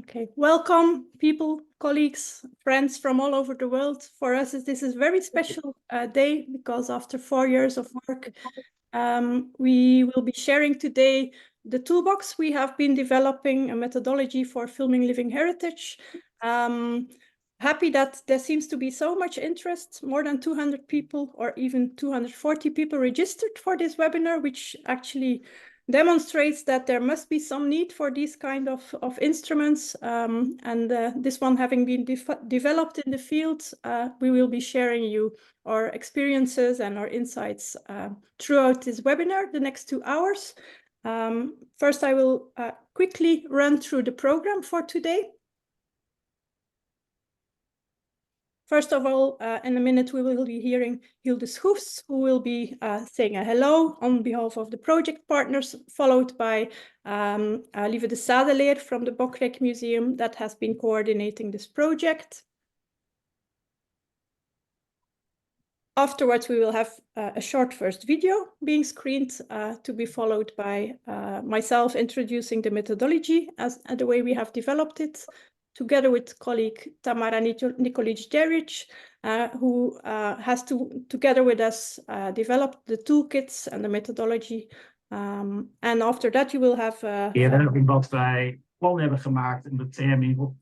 Okay, welcome people, colleagues, friends from all over the world. For us, this is a very special day because after 4 years of work, we will be sharing today the toolbox we have been developing, a methodology for filming living heritage. Happy that there seems to be so much interest, more than 200 people or even 240 people registered for this webinar, which actually demonstrates that there must be some need for these kind of instruments. This one having been developed in the field, we will be sharing you our experiences and our insights throughout this webinar, the next 2 hours. First, I will quickly run through the program for today. First of all, in a minute, we will be hearing Hilde Schoefs, who will be saying a hello on behalf of the project partners, followed by Lieve de Saedeleer from the Bokrijk Museum that has been coordinating this project. Afterwards, we will have a short first video being screened to be followed by myself introducing the methodology as the way we have developed it, together with colleague Tamara Nikolić Đerić, who has together with us developed the toolkits and the methodology. And after that, you will have. Wat wij plan hebben gemaakt in de termen.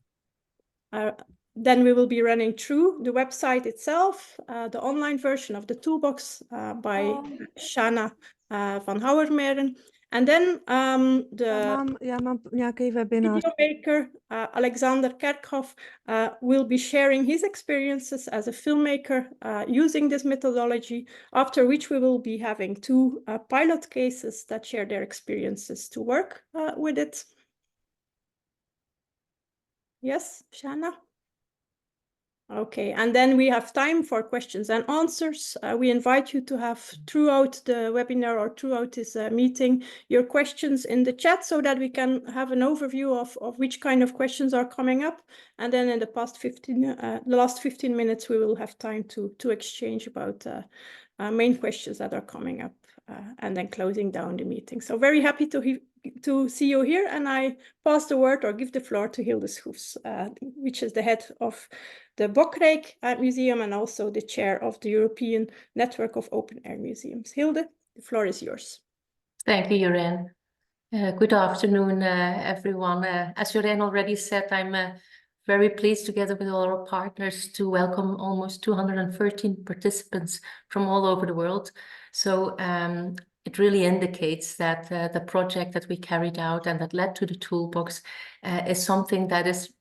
Then we will be running through the website itself, the online version of the toolbox by Shana van Hauwermeiren. And then the video maker, Alexander Kerkhof, will be sharing his experiences as a filmmaker using this methodology, after which we will be having 2 pilot cases that share their experiences to work with it. Yes, Shana? Okay, and then we have time for questions and answers. We invite you to have throughout the webinar or throughout this meeting your questions in the chat so that we can have an overview of which kind of questions are coming up. And then in the last 15 minutes, we will have time to exchange about main questions that are coming up and then closing down the meeting. So very happy to see you here, and I pass the word or give the floor to Hilde Schoefs, which is the head of the Bokrijk Museum and also the chair of the European Network of Open Air Museums. Hilde, the floor is yours. Thank you, Jorijn. Good afternoon, everyone. As Jorijn already said, I'm very pleased together with all our partners to welcome almost 213 participants from all over the world. So it really indicates that the project that we carried out and that led to the toolbox is something that is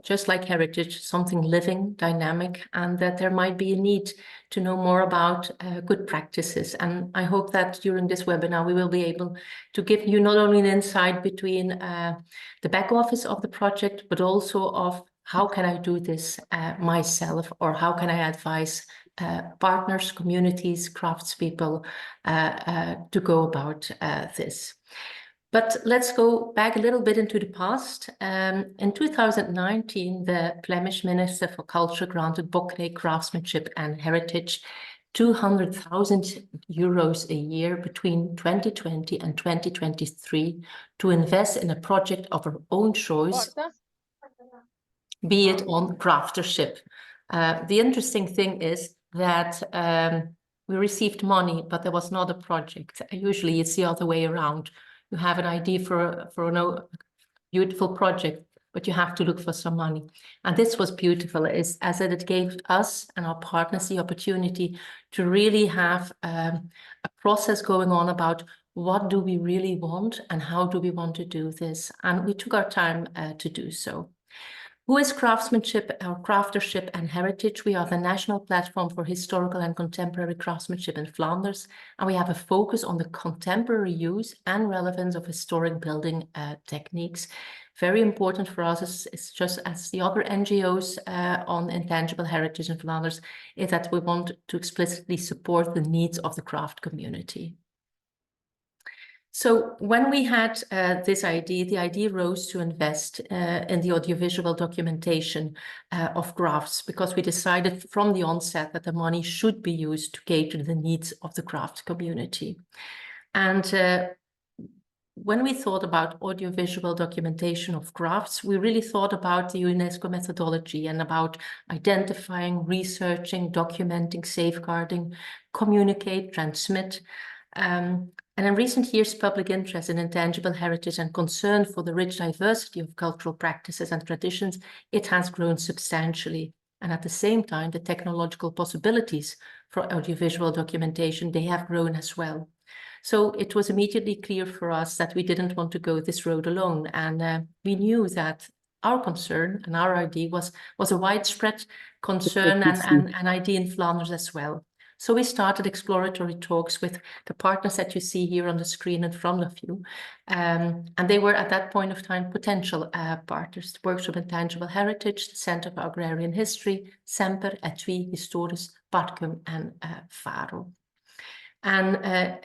just like heritage, something living, dynamic, and that there might be a need to know more about good practices. And I hope that during this webinar, we will be able to give you not only an insight between the back office of the project, but also of how can I do this myself, or how can I advise partners, communities, craftspeople to go about this. But let's go back a little bit into the past. In 2019, the Flemish Minister for Culture granted Bokrijk Craftsmanship and Heritage 200,000 euros a year between 2020 and 2023 to invest in a project of our own choice, be it on craftership. The interesting thing is that we received money, but there was not a project. Usually it's the other way around. You have an idea for a beautiful project, but you have to look for some money. And this was beautiful, as it gave us and our partners the opportunity to really have a process going on about what do we really want and how do we want to do this. And we took our time to do so. Who is Craftsmanship or Craftership and Heritage? We are the national platform for historical and contemporary craftsmanship in Flanders, and we have a focus on the contemporary use and relevance of historic building techniques. Very important for us, is just as the other NGOs on intangible heritage in Flanders, is that we want to explicitly support the needs of the craft community. So when we had this idea, the idea rose to invest in the audiovisual documentation of crafts, because we decided from the onset that the money should be used to cater to the needs of the craft community. And when we thought about audiovisual documentation of crafts, we really thought about the UNESCO methodology and about identifying, researching, documenting, safeguarding, communicate, transmit. And in recent years, public interest in intangible heritage and concern for the rich diversity of cultural practices and traditions, it has grown substantially. And at the same time, the technological possibilities for audiovisual documentation, they have grown as well. So it was immediately clear for us that we didn't want to go this road alone. And we knew that our concern and our idea was a widespread concern and idea in Flanders as well. So we started exploratory talks with the partners that you see here on the screen in front of you. And they were at that point of time potential partners: the Workshop Intangible Heritage, the Center for Agrarian History, Semper, Etui, Historisch, Parcum, and Faro. And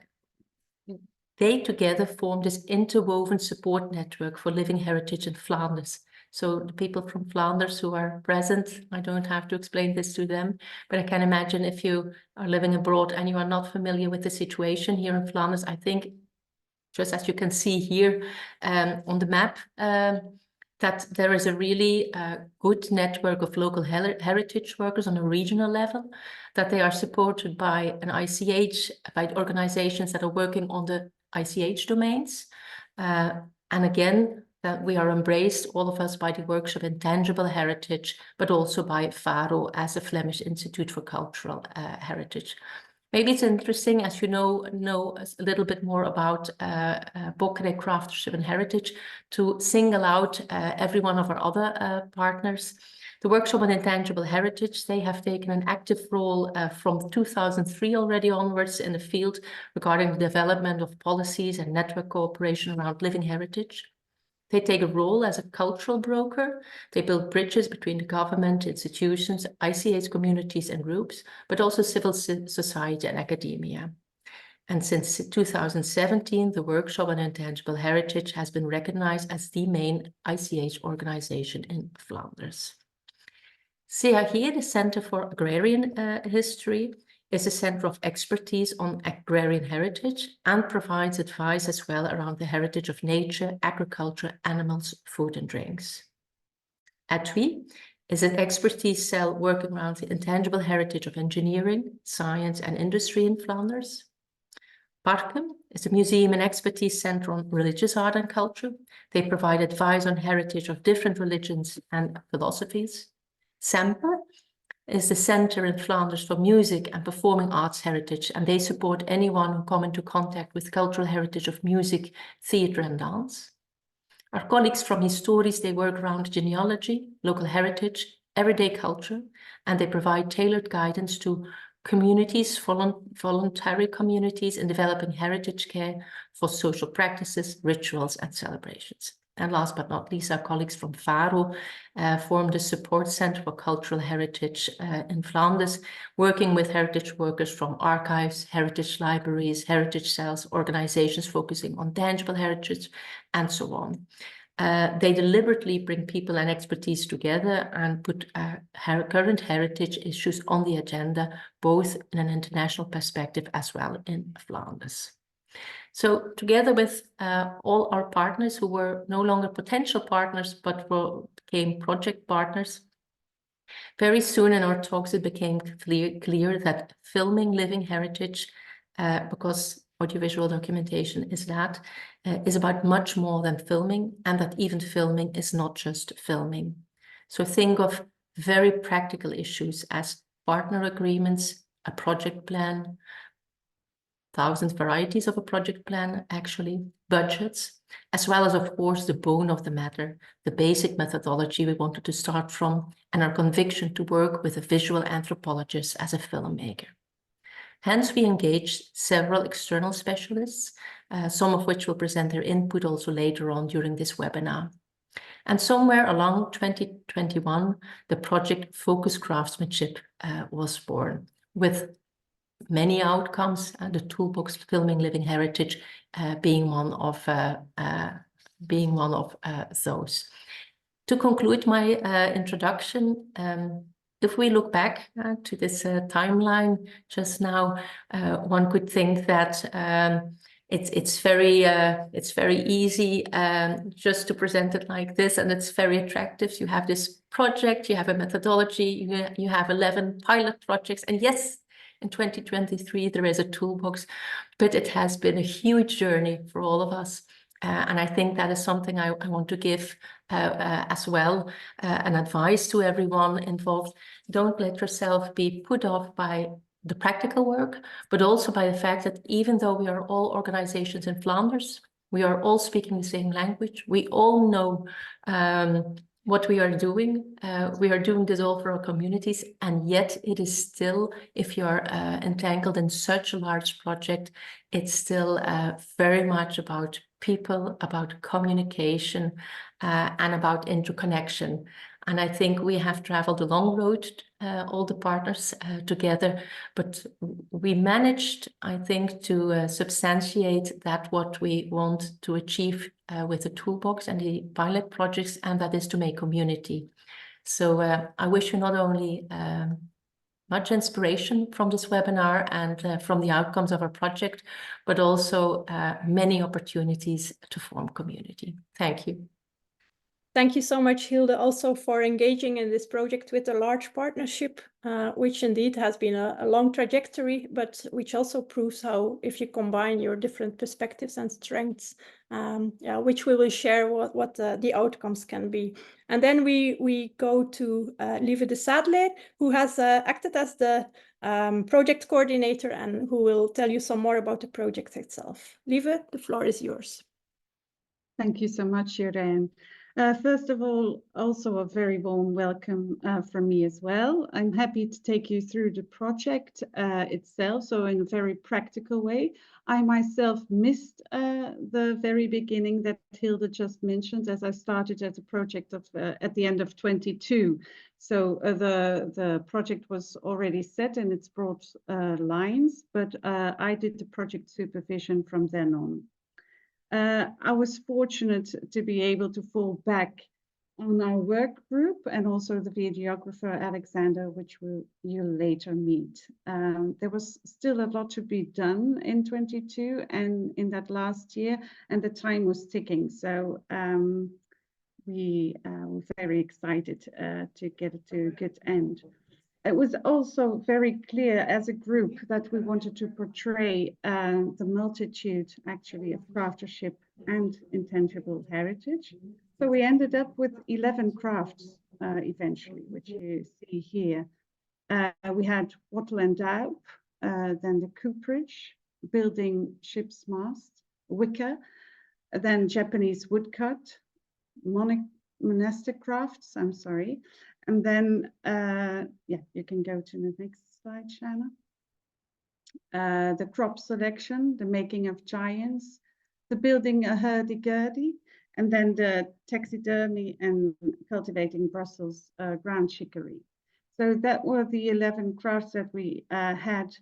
they together formed this interwoven support network for living heritage in Flanders. So the people from Flanders who are present, I don't have to explain this to them, but I can imagine if you are living abroad and you are not familiar with the situation here in Flanders, I think, just as you can see here on the map, that there is a really good network of local heritage workers on a regional level, that they are supported by an ICH, by organizations that are working on the ICH domains. And again, that we are embraced, all of us, by the Workshop Intangible Heritage, but also by Faro as a Flemish Institute for Cultural Heritage. Maybe it's interesting, as you know a little bit more about Bokrijk, Craftership and Heritage, to single out every one of our other partners. The Workshop on Intangible Heritage, they have taken an active role from 2003 already onwards in the field regarding the development of policies and network cooperation around living heritage. They take a role as a cultural broker. They build bridges between the government, institutions, ICH communities and groups, but also civil society and academia. And since 2017, the Workshop on Intangible Heritage has been recognized as the main ICH organization in Flanders. CHE, the Center for Agrarian History, is a center of expertise on agrarian heritage and provides advice as well around the heritage of nature, agriculture, animals, food and drinks. Etui is an expertise cell working around the intangible heritage of engineering, science and industry in Flanders. Parcum is a museum and expertise center on religious art and culture. They provide advice on heritage of different religions and philosophies. Semper is the center in Flanders for music and performing arts heritage, and they support anyone who come into contact with cultural heritage of music, theatre and dance. Our colleagues from Historisch, they work around genealogy, local heritage, everyday culture, and they provide tailored guidance to communities, voluntary communities in developing heritage care for social practices, rituals and celebrations. And last but not least, our colleagues from Faro formed a support center for cultural heritage in Flanders, working with heritage workers from archives, heritage libraries, heritage cells, organizations focusing on tangible heritage, and so on. They deliberately bring people and expertise together and put current heritage issues on the agenda, both in an international perspective as well in Flanders. So together with all our partners who were no longer potential partners, but became project partners, very soon in our talks it became clear that filming living heritage, because audiovisual documentation is about much more than filming, and that even filming is not just filming. So think of very practical issues as partner agreements, a project plan, thousands varieties of a project plan, actually, budgets, as well as, of course, the bone of the matter, the basic methodology we wanted to start from, and our conviction to work with a visual anthropologist as a filmmaker. Hence, we engaged several external specialists, some of which will present their input also later on during this webinar. And somewhere along 2021, the project Focus Craftsmanship was born, with many outcomes, the Toolbox Filming Living Heritage being one of those. To conclude my introduction, if we look back to this timeline just now, one could think that it's very easy just to present it like this, and it's very attractive. You have this project, you have a methodology, you have 11 pilot projects, and yes, in 2023 there is a toolbox, but it has been a huge journey for all of us. And I think that is something I want to give as well, an advice to everyone involved. Don't let yourself be put off by the practical work, but also by the fact that even though we are all organizations in Flanders, we are all speaking the same language. We all know what we are doing. We are doing this all for our communities, and yet it is still, if you're entangled in such a large project, it's still very much about people, about communication, and about interconnection. And I think we have traveled a long road, all the partners together, but we managed, I think, to substantiate that what we want to achieve with the toolbox and the pilot projects, and that is to make community. So I wish you not only much inspiration from this webinar and from the outcomes of our project, but also many opportunities to form community. Thank you. Thank you so much, Hilde, also for engaging in this project with a large partnership, which indeed has been a long trajectory, but which also proves how, if you combine your different perspectives and strengths, which we will share what the outcomes can be. And then we go to Lieve de Saedeleer, who has acted as the project coordinator and who will tell you some more about the project itself. Lieve, the floor is yours. Thank you so much, Jorijn. First of all, also a very warm welcome from me as well. I'm happy to take you through the project itself, so in a very practical way. I myself missed the very beginning that Hilde just mentioned, as I started at the project at the end of 22. So the project was already set in its broad lines, but I did the project supervision from then on. I was fortunate to be able to fall back on our work group and also the videographer Alexander, which you'll later meet. There was still a lot to be done in 22 and in that last year, and the time was ticking. So we were very excited to get it to a good end. It was also very clear as a group that we wanted to portray the multitude actually of craftership and intangible heritage. So we ended up with 11 crafts eventually, which you see here. We had wattle and daub, then the cooperage, building ship's mast, wicker, then Japanese woodcut, monastic crafts, I'm sorry. And then, you can go to the next slide, Shana. The crop selection, the making of giants, the building a hurdy-gurdy, and then the taxidermy and cultivating Brussels ground chicory. So that were the 11 crafts that we had.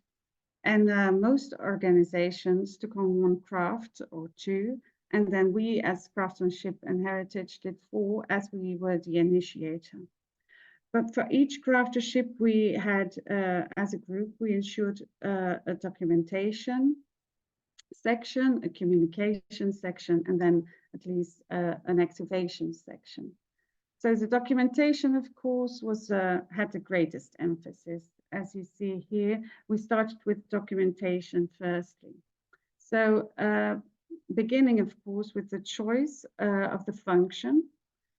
And most organizations took on one craft or two. And then we as Craftsmanship and Heritage did 4 as we were the initiator. But for each craftership we had, as a group, we ensured a documentation section, a communication section, and then at least an activation section. So the documentation, of course, had the greatest emphasis. As you see here, we started with documentation firstly. So beginning, of course, with the choice of the function,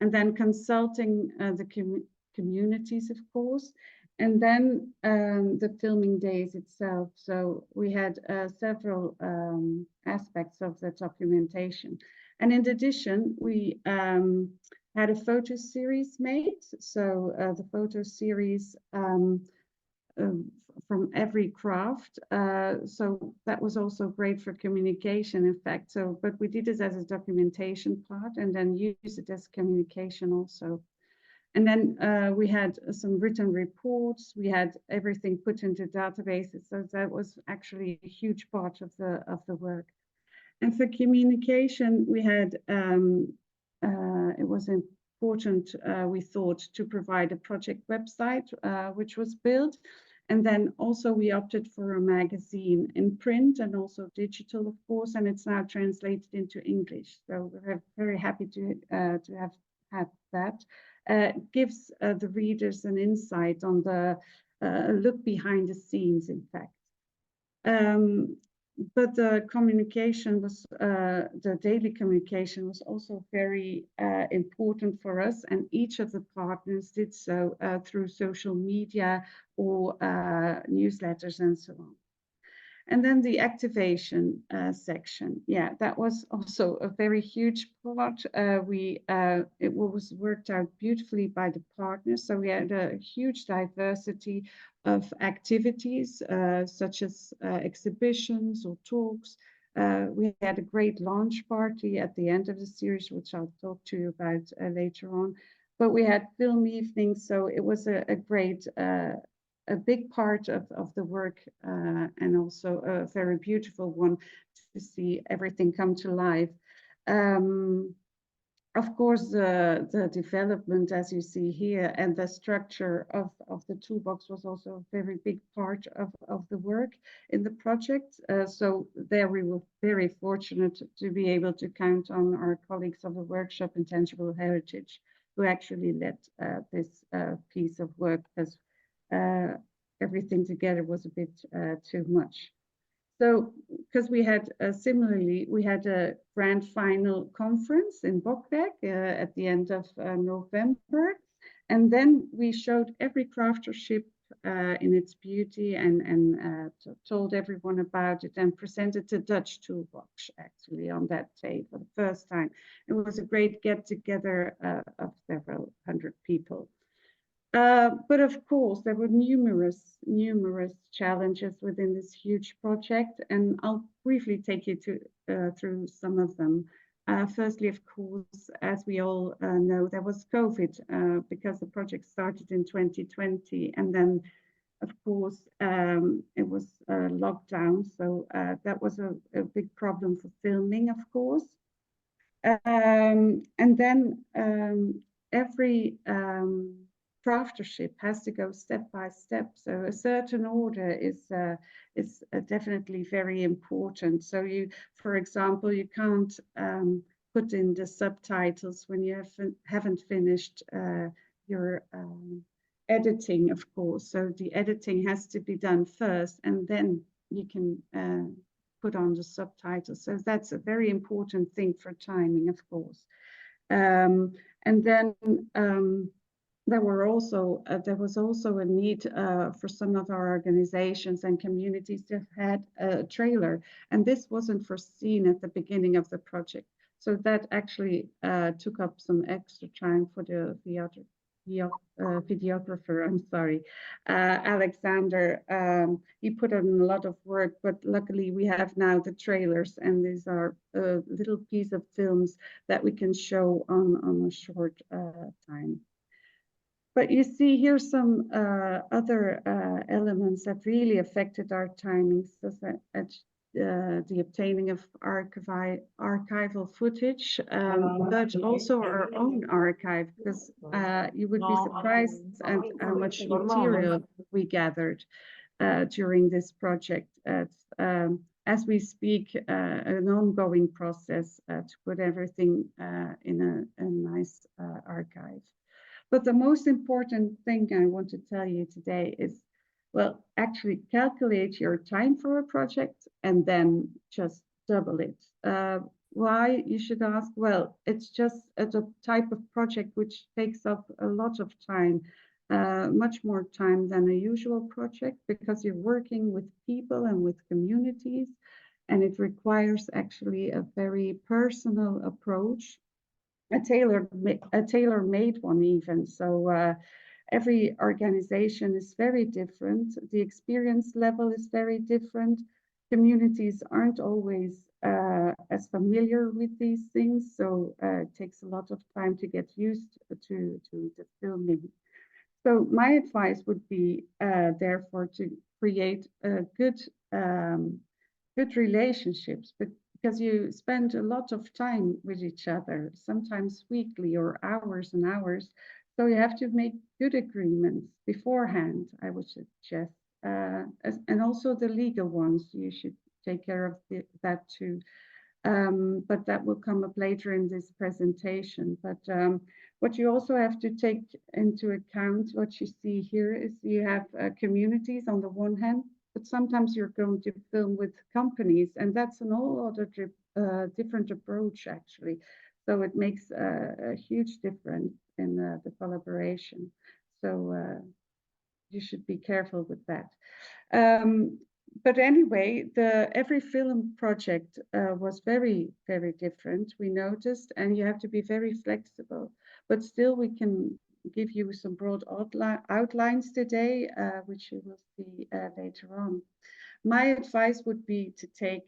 and then consulting the communities, of course, and then the filming days itself. So we had several aspects of the documentation. And in addition, we had a photo series made. So the photo series from every craft. So that was also great for communication, in fact. So, but we did it as a documentation part and then use it as communication also. And then we had some written reports. We had everything put into databases. So that was actually a huge part of the work. And for communication, we had, it was important, we thought, to provide a project website, which was built. And then also we opted for a magazine in print and also digital, of course, and it's now translated into English. So we're very happy to have had that. Gives the readers an insight on the look behind the scenes, in fact. But the communication was, the daily communication was also very important for us, and each of the partners did so through social media or newsletters and so on. And then the activation section, yeah, that was also a very huge part. It was worked out beautifully by the partners. So we had a huge diversity of activities, such as exhibitions or talks. We had a great launch party at the end of the series, which I'll talk to you about later on. But we had film evenings, so it was a great a big part of the work, and also a very beautiful one to see everything come to life. Of course, the development, as you see here, and the structure of the toolbox was also a very big part of the work in the project. So there we were very fortunate to be able to count on our colleagues of the workshop Intangible Heritage, who actually led this piece of work, because everything together was a bit too much. So, because we had similarly, we had a grand final conference in Bokrijk at the end of November, and then we showed every craftership in its beauty and told everyone about it, and presented the Dutch toolbox actually on that day for the first time. It was a great get together of several hundred people. But of course, there were numerous challenges within this huge project, and I'll briefly take you through some of them. Firstly, of course, as we all know, there was COVID, because the project started in 2020, and then, of course, it was locked down, so that was a big problem for filming, of course. And then every craftership has to go step by step, so a certain order is definitely very important. So you, for example, you can't put in the subtitles when you haven't finished your editing, of course. So the editing has to be done first, and then you can put on the subtitles. So that's a very important thing for timing, of course. And then there was also a need for some of our organizations and communities to have had a trailer, and this wasn't foreseen at the beginning of the project. So that actually took up some extra time for the videographer. I'm sorry, Alexander. He put in a lot of work, but luckily we have now the trailers, and these are a little piece of films that we can show on a short time. But you see here some other elements that really affected our timings, such as the obtaining of archival footage, but also our own archive, because you would be surprised at how much material we gathered during this project. As we speak, an ongoing process to put everything in a nice archive. But the most important thing I want to tell you today is, well, actually calculate your time for a project and then just double it. Why, you should ask? Well, it's just a type of project which takes up a lot of time, much more time than a usual project, because you're working with people and with communities, and it requires actually a very personal approach. A tailor-made one even. So every organization is very different. The experience level is very different. Communities aren't always as familiar with these things, so it takes a lot of time to get used to the filming. So my advice would be therefore to create good relationships, but because you spend a lot of time with each other, sometimes weekly or hours and hours. So you have to make good agreements beforehand, I would suggest. and also the legal ones. You should take care of that too. But that will come up later in this presentation. But what you also have to take into account, what you see here is you have communities on the one hand, but sometimes you're going to film with companies, and that's an all other different approach actually. So it makes a huge difference in the collaboration. So you should be careful with that. But anyway, every film project was very, very different, we noticed, and you have to be very flexible. But still, we can give you some broad outlines today, which you will see later on. My advice would be to take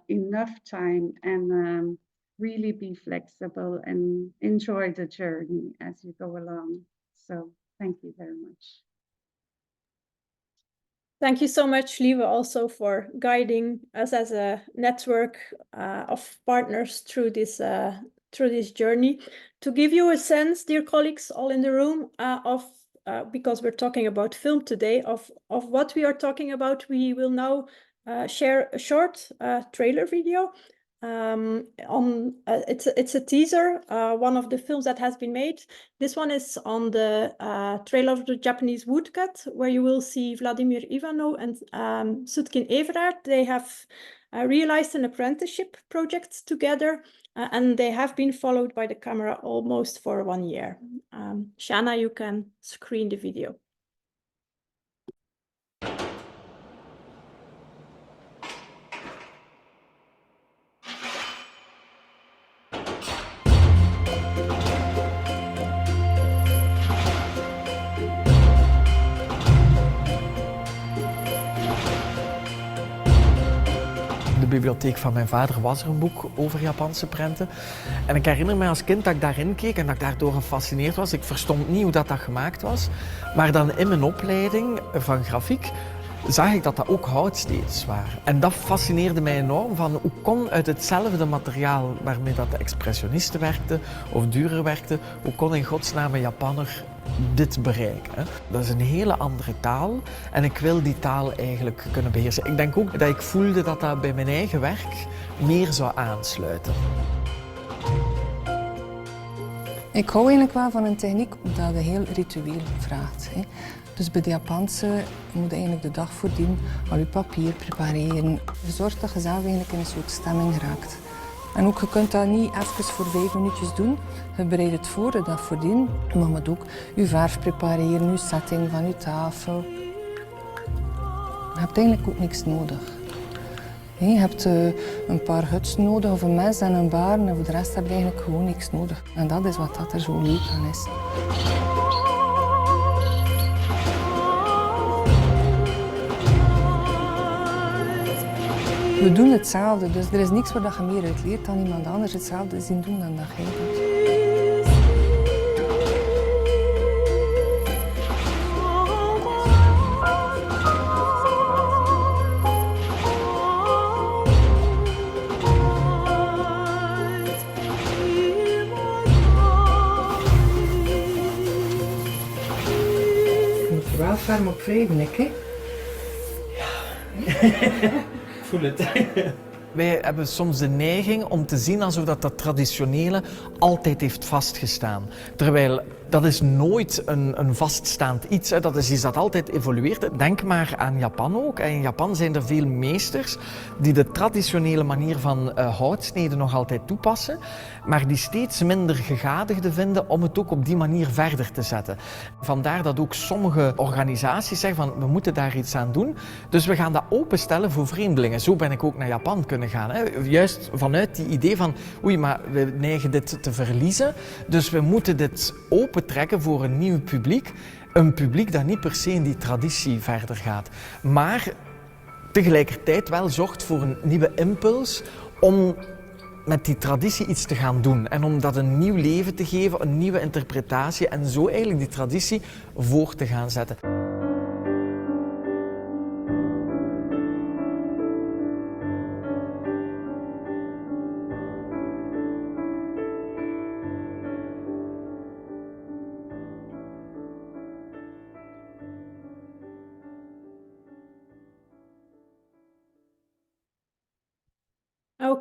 enough time and really be flexible and enjoy the journey as you go along. So thank you very much. Thank you so much, Lieve, also for guiding us as a network of partners through this journey. To give you a sense, dear colleagues, all in the room, because we're talking about film today, of what we are talking about, we will now share a short trailer video. It's a teaser, one of the films that has been made. This one is on the trailer of the Japanese woodcut, where you will see Vladimir Ivanov and Sutkin Everard. They have realized an apprenticeship project together, and they have been followed by the camera almost for 1 year. Shana, you can screen the video. De bibliotheek van mijn vader was er een boek over Japanse prenten. En ik herinner me als kind dat ik daarin keek en dat ik daardoor gefascineerd was. Ik verstond niet hoe dat gemaakt was. Maar dan in mijn opleiding van grafiek zag ik dat dat ook houtsteeds waren. En dat fascineerde mij enorm, van hoe kon uit hetzelfde materiaal waarmee dat de expressionisten werkten of durer werkten, hoe kon in godsnaam een Japanner dit bereiken. Dat is een hele andere taal en ik wil die taal eigenlijk kunnen beheersen. Ik denk ook dat ik voelde dat dat bij mijn eigen werk meer zou aansluiten. Ik hou eigenlijk wel van een techniek dat een heel ritueel vraagt. Dus bij de Japanse moet je eigenlijk de dag voordien al je papier prepareren. Je zorgt dat je zelf eigenlijk in een soort stemming raakt. En ook, je kunt dat niet even voor 5 minuutjes doen. Je bereidt het voor, de dag voordien. Maar je moet ook je verf prepareren, je setting van je tafel. Je hebt eigenlijk ook niks nodig. Je hebt een paar huts nodig, of een mes en een baar, en voor de rest heb je eigenlijk gewoon niks nodig. En dat is wat dat er zo leuk aan is. We doen hetzelfde, dus er is niks waar je meer uit leert dan iemand anders hetzelfde zien doen dan dat jij doet. Je moet er wel ferm op wrijven, hè? Voel het. Wij hebben soms de neiging om te zien alsof dat traditionele altijd heeft vastgestaan. Terwijl dat is nooit een vaststaand iets. Hè. Dat is iets dat altijd evolueert. Denk maar aan Japan ook. In Japan zijn er veel meesters die de traditionele manier van houtsneden nog altijd toepassen, maar die steeds minder gegadigden vinden om het ook op die manier verder te zetten. Vandaar dat ook sommige organisaties zeggen van we moeten daar iets aan doen. Dus we gaan dat openstellen voor vreemdelingen. Zo ben ik ook naar Japan kunnen gaan. Hè. Juist vanuit die idee van oei, maar we neigen dit te verliezen. Dus we moeten dit opentrekken voor een nieuw publiek. Een publiek dat niet per se in die traditie verder gaat. Maar tegelijkertijd wel zorgt voor een nieuwe impuls om met die traditie iets te gaan doen. En om dat een nieuw leven te geven, een nieuwe interpretatie en zo eigenlijk die traditie voor te gaan zetten.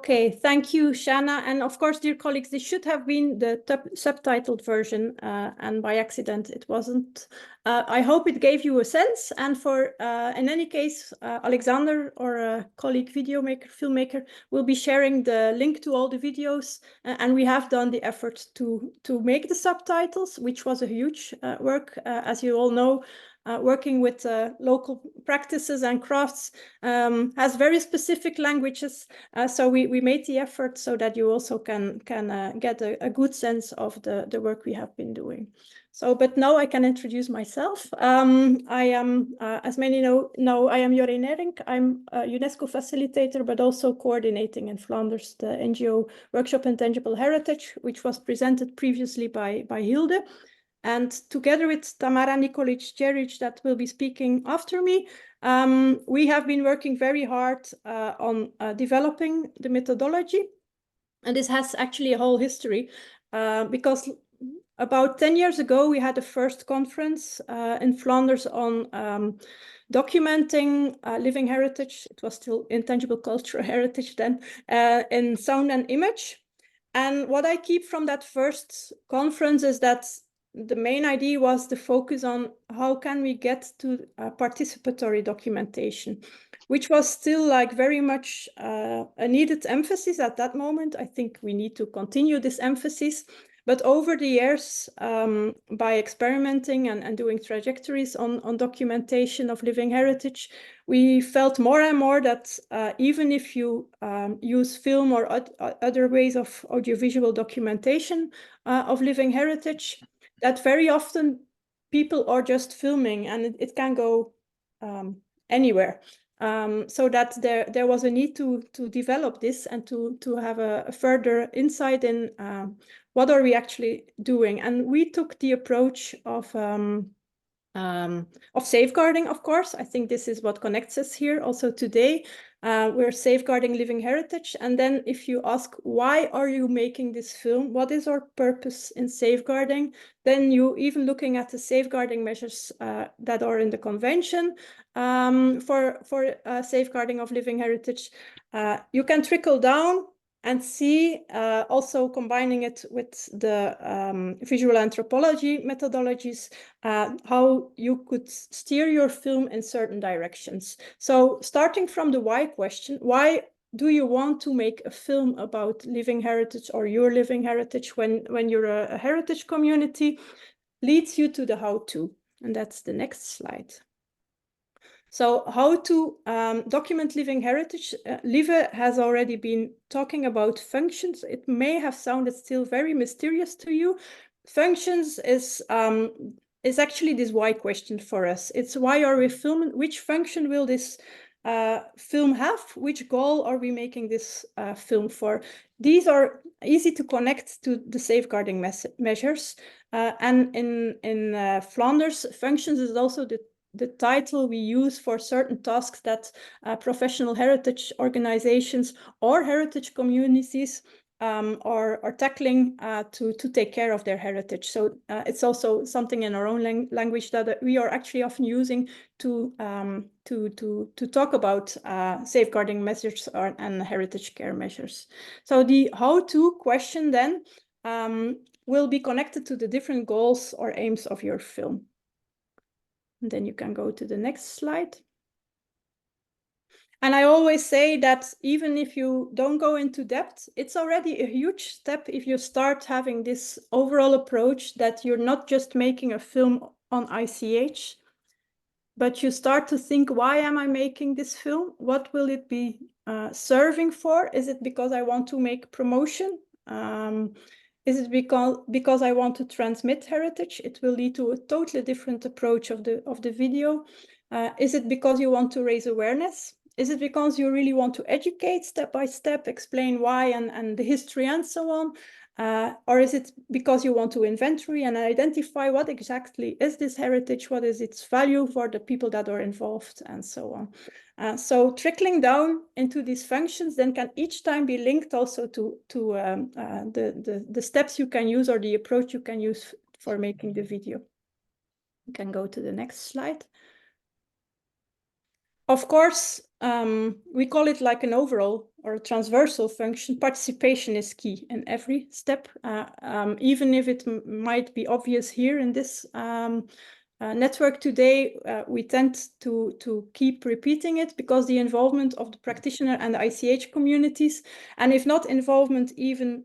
Okay, thank you, Shana. And of course, dear colleagues, this should have been the subtitled version, and by accident it wasn't. I hope it gave you a sense. And for, in any case, Alexander or a colleague filmmaker will be sharing the link to all the videos. And we have done the effort to make the subtitles, which was a huge work, as you all know. Working with local practices and crafts has very specific languages, so we made the effort so that you also can get a good sense of the work we have been doing. So, but now I can introduce myself. I am, as many know, I am Jorijn Neyrinck. I'm a UNESCO facilitator, but also coordinating in Flanders the NGO workshop Intangible Heritage, which was presented previously by Hilde. And together with Tamara Nikolić Đerić, that will be speaking after me, we have been working very hard on developing the methodology. And this has actually a whole history because about 10 years ago, we had the first conference in Flanders on documenting living heritage. It was still intangible cultural heritage then, in sound and image. And what I keep from that first conference is that the main idea was the focus on how can we get to participatory documentation, which was still like very much a needed emphasis at that moment. I think we need to continue this emphasis. But over the years, by experimenting and doing trajectories on documentation of living heritage, we felt more and more that even if you use film or other ways of audiovisual documentation of living heritage, that very often people are just filming and it can go anywhere. So that there was a need to develop this and to have a further insight in what are we actually doing. And we took the approach of safeguarding, of course. I think this is what connects us here also today. We're safeguarding living heritage. And then if you ask, why are you making this film? What is our purpose in safeguarding? Then you even looking at the safeguarding measures that are in the convention for safeguarding of living heritage. You can trickle down and see, also combining it with the visual anthropology methodologies, how you could steer your film in certain directions. So starting from the why question, why do you want to make a film about living heritage or your living heritage when you're a heritage community, leads you to the how-to. And that's the next slide. So how to document living heritage. Lieve has already been talking about functions. It may have sounded still very mysterious to you. Functions is actually this why question for us. It's why are we filming? Which function will this film have? Which goal are we making this film for? These are easy to connect to the safeguarding measures. And in Flanders, functions is also the title we use for certain tasks that professional heritage organizations or heritage communities are tackling to take care of their heritage. So it's also something in our own language that we are actually often using to talk about safeguarding measures and heritage care measures. So the how-to question then will be connected to the different goals or aims of your film. And then you can go to the next slide. And I always say that even if you don't go into depth, it's already a huge step if you start having this overall approach that you're not just making a film on ICH, but you start to think, why am I making this film? What will it be serving for? Is it because I want to make promotion? Is it because I want to transmit heritage? It will lead to a totally different approach of the video. Is it because you want to raise awareness? Is it because you really want to educate step by step, explain why and the history and so on? Or is it because you want to inventory and identify what exactly is this heritage? What is its value for the people that are involved and so on? So trickling down into these functions then can each time be linked also to the steps you can use or the approach you can use for making the video. You can go to the next slide. Of course, we call it like an overall or a transversal function. Participation is key in every step, even if it might be obvious here in this network today. We tend to keep repeating it because the involvement of the practitioner and the ICH communities, and if not involvement, even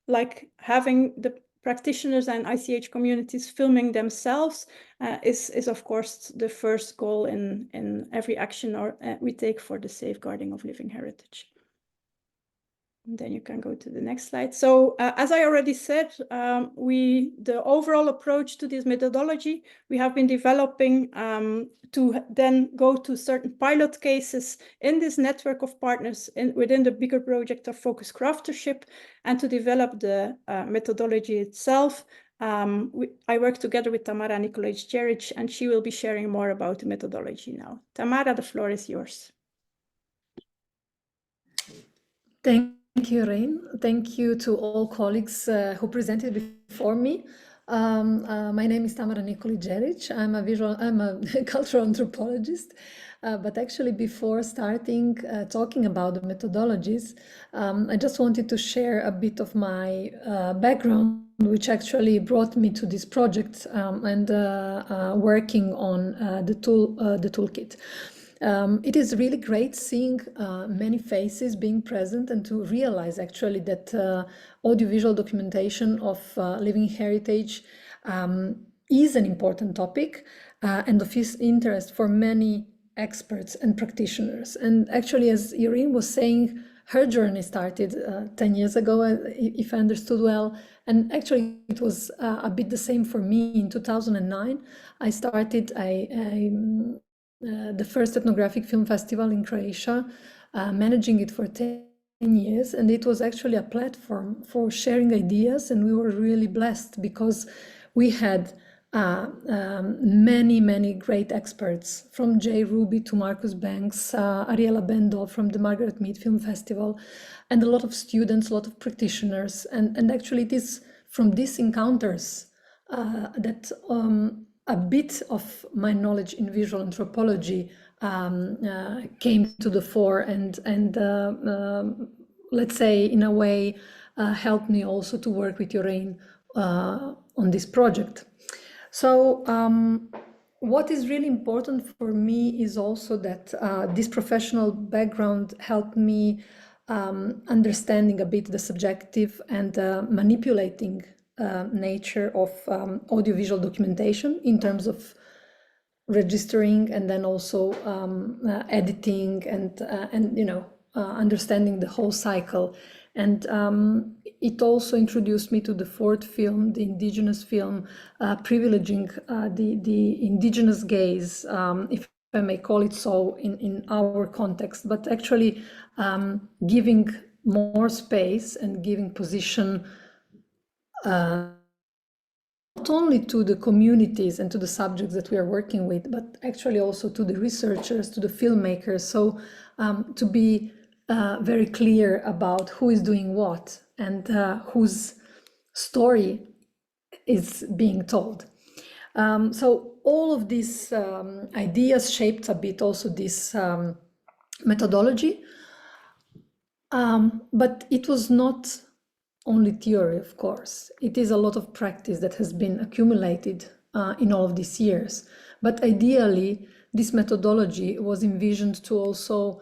like having the practitioners and ICH communities filming themselves is of course the first goal in every action we take for the safeguarding of living heritage. And then you can go to the next slide. So as I already said, the overall approach to this methodology, we have been developing to then go to certain pilot cases in this network of partners within the bigger project of Focus Craftership, and to develop the methodology itself. I work together with Tamara Nikolić Đerić, and she will be sharing more about the methodology now. Tamara, the floor is yours. Thank you, Jorijn. Thank you to all colleagues who presented before me. My name is Tamara Nikolić Đerić. I'm a cultural anthropologist. But actually, before starting talking about the methodologies, I just wanted to share a bit of my background, which actually brought me to this project and working on the toolkit. It is really great seeing many faces being present and to realize actually that audiovisual documentation of living heritage is an important topic and of interest for many experts and practitioners. And actually, as Jorijn was saying, her journey started 10 years ago, if I understood well. And actually, it was a bit the same for me. In 2009, I started the first ethnographic film festival in Croatia, managing it for 10 years. And it was actually a platform for sharing ideas. And we were really blessed because we had many great experts, from Jay Ruby to Marcus Banks, Ariela Bendel from the Margaret Mead Film Festival, and a lot of students, a lot of practitioners. And actually it is from these encounters that a bit of my knowledge in visual anthropology came to the fore and let's say in a way helped me also to work with Jorijn on this project. So what is really important for me is also that this professional background helped me understanding a bit the subjective and manipulating nature of audiovisual documentation in terms of registering and then also editing and you know understanding the whole cycle. And it also introduced me to the fourth film, the indigenous film, privileging the indigenous gaze, if I may call it so, in our context, but actually giving more space and giving position not only to the communities and to the subjects that we are working with, but actually also to the researchers, to the filmmakers. So to be very clear about who is doing what and whose story is being told. So all of these ideas shaped a bit also this methodology, but it was not only theory, of course. It is a lot of practice that has been accumulated in all of these years. But ideally, this methodology was envisioned to also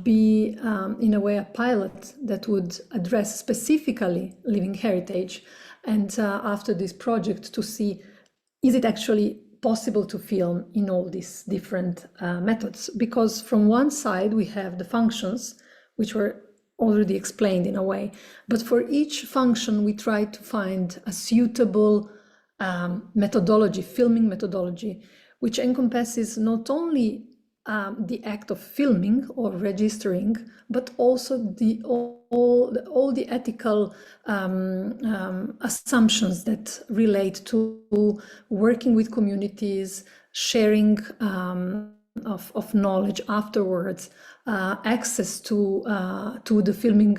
be, in a way, a pilot that would address specifically living heritage. And after this project, to see, is it actually possible to film in all these different methods? Because from one side, we have the functions, which were already explained in a way, but for each function we try to find a suitable methodology, filming methodology, which encompasses not only the act of filming or registering, but also all the ethical assumptions that relate to working with communities, sharing of knowledge afterwards, access to the filming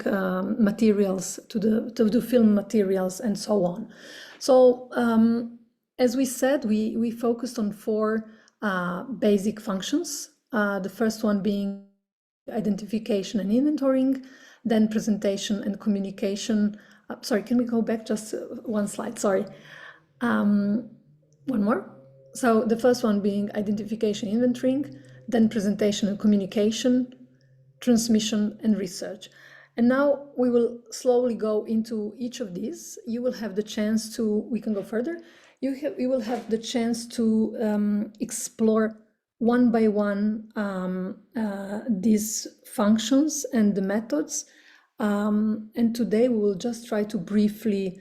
materials, to the film materials, and so on. So as we said, we focused on four basic functions. The first one being identification and inventorying, then presentation and communication. Sorry, can we go back just one slide? Sorry. One more. So the first one being identification, inventorying, then presentation and communication, transmission and research. And now we will slowly go into each of these. You will have the chance to, we can go further. You will have the chance to explore one by one these functions and the methods. And today we will just try to briefly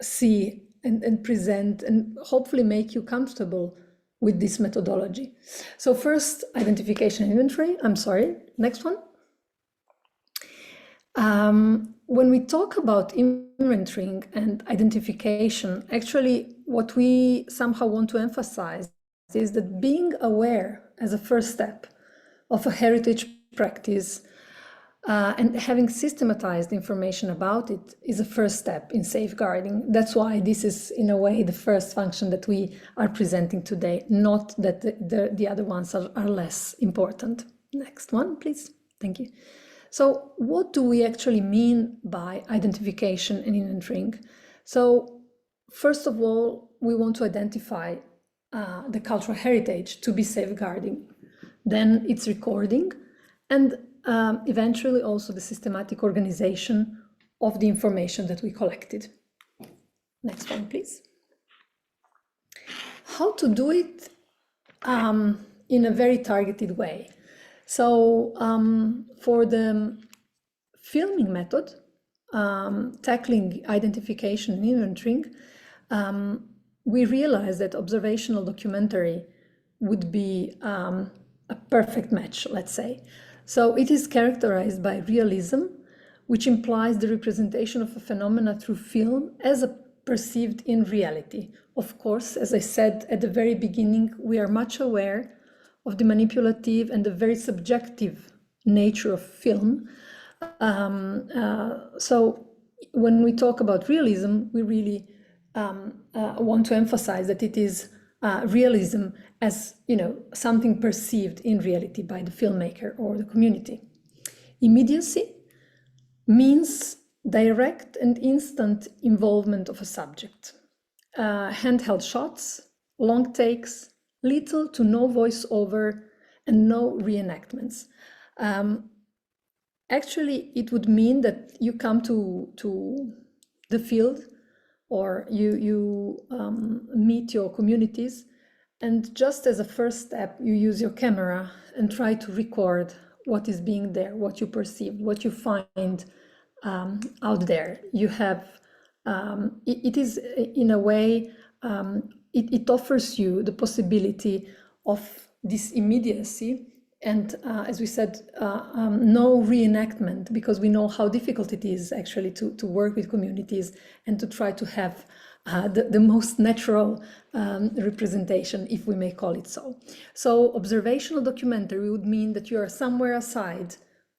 see and present and hopefully make you comfortable with this methodology. So first, identification and inventory. I'm sorry, next one. When we talk about inventorying and identification, actually what we somehow want to emphasize is that being aware as a first step of a heritage practice and having systematized information about it is a first step in safeguarding. That's why this is, in a way, the first function that we are presenting today, not that the other ones are less important. Next one, please. Thank you. So what do we actually mean by identification and inventorying? So first of all, we want to identify the cultural heritage to be safeguarding. Then it's recording, and eventually also the systematic organization of the information that we collected. Next one, please. How to do it in a very targeted way. So for the filming method, tackling identification and inventorying, we realized that observational documentary would be a perfect match, let's say. So it is characterized by realism, which implies the representation of a phenomena through film as perceived in reality. Of course, as I said at the very beginning, we are much aware of the manipulative and the very subjective nature of film. So when we talk about realism, we really want to emphasize that it is realism as, something perceived in reality by the filmmaker or the community. Immediacy means direct and instant involvement of a subject. Handheld shots, long takes, little to no voiceover, and no reenactments. Actually, it would mean that you come to the field, or you meet your communities, and just as a first step, you use your camera and try to record what is being there, what you perceive, what you find out there. You have, it is in a way, it offers you the possibility of this immediacy and, as we said, no reenactment, because we know how difficult it is actually to work with communities and to try to have the most natural representation, if we may call it so. So observational documentary would mean that you are somewhere aside,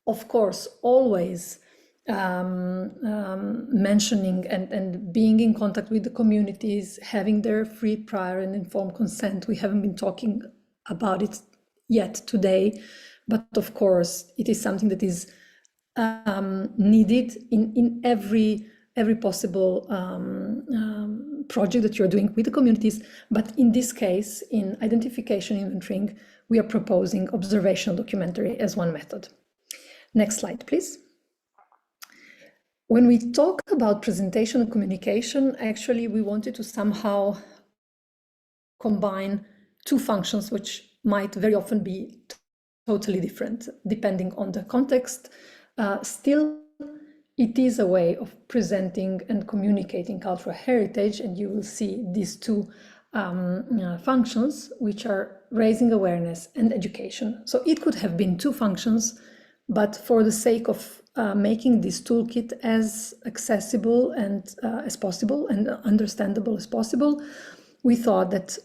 of course, always mentioning and being in contact with the communities, having their free, prior and informed consent. We haven't been talking about it yet today, but of course it is something that is needed in every possible project that you're doing with the communities. But in this case, in identification inventorying, we are proposing observational documentary as one method. Next slide, please. When we talk about presentation and communication, actually we wanted to somehow combine two functions which might very often be totally different depending on the context. Still, it is a way of presenting and communicating cultural heritage, and you will see these two functions, which are raising awareness and education. So it could have been two functions, but for the sake of making this toolkit as accessible and as possible and understandable as possible, we thought that,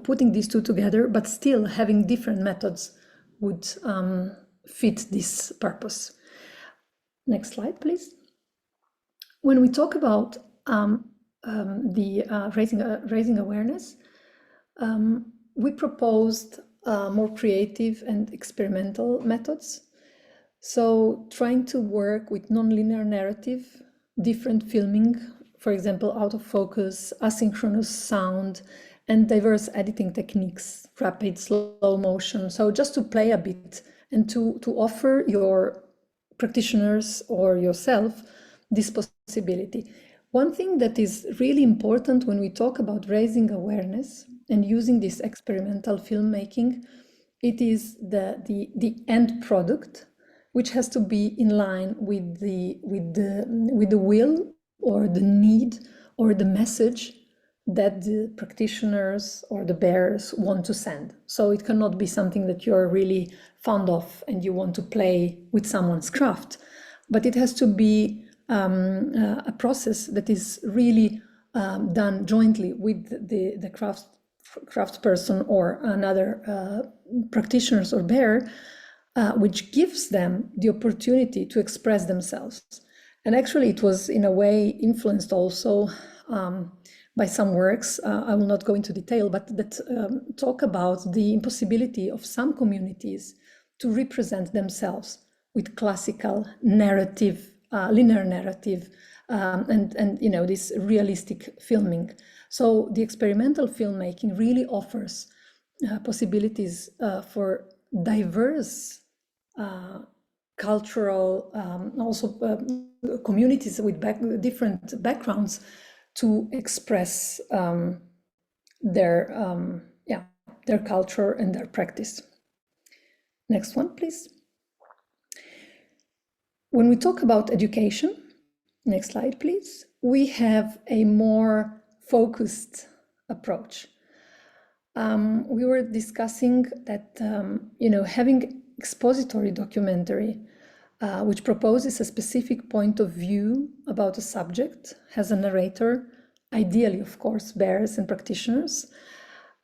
putting these two together, but still having different methods would fit this purpose. Next slide, please. When we talk about the raising awareness, we proposed more creative and experimental methods. So trying to work with non-linear narrative, different filming, for example, out of focus, asynchronous sound, and diverse editing techniques, rapid, slow motion. So just to play a bit and to offer your practitioners or yourself this possibility. One thing that is really important when we talk about raising awareness and using this experimental filmmaking, it is the end product, which has to be in line with the will or the need or the message that the practitioners or the bearers want to send. So it cannot be something that you're really fond of and you want to play with someone's craft, but it has to be a process that is really done jointly with the craftsperson or another practitioners or bearer, which gives them the opportunity to express themselves. And actually it was in a way influenced also by some works, I will not go into detail, but that talk about the impossibility of some communities to represent themselves with classical narrative, linear narrative, and you know, this realistic filming. So the experimental filmmaking really offers possibilities for diverse cultural, also communities with different backgrounds to express their culture and their practice. Next one, please. When we talk about education, next slide, please, we have a more focused approach. We were discussing that, you know, having expository documentary, which proposes a specific point of view about a subject, has a narrator, ideally, of course, bearers and practitioners,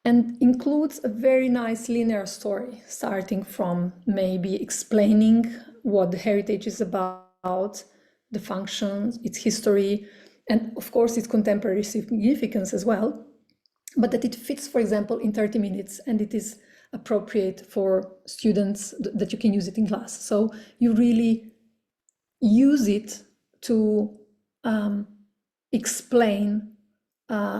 and includes a very nice linear story, starting from maybe explaining what the heritage is about, the functions, its history, and of course, its contemporary significance as well, but that it fits, for example, in 30 minutes, and it is appropriate for students, that you can use it in class. So you really use it to explain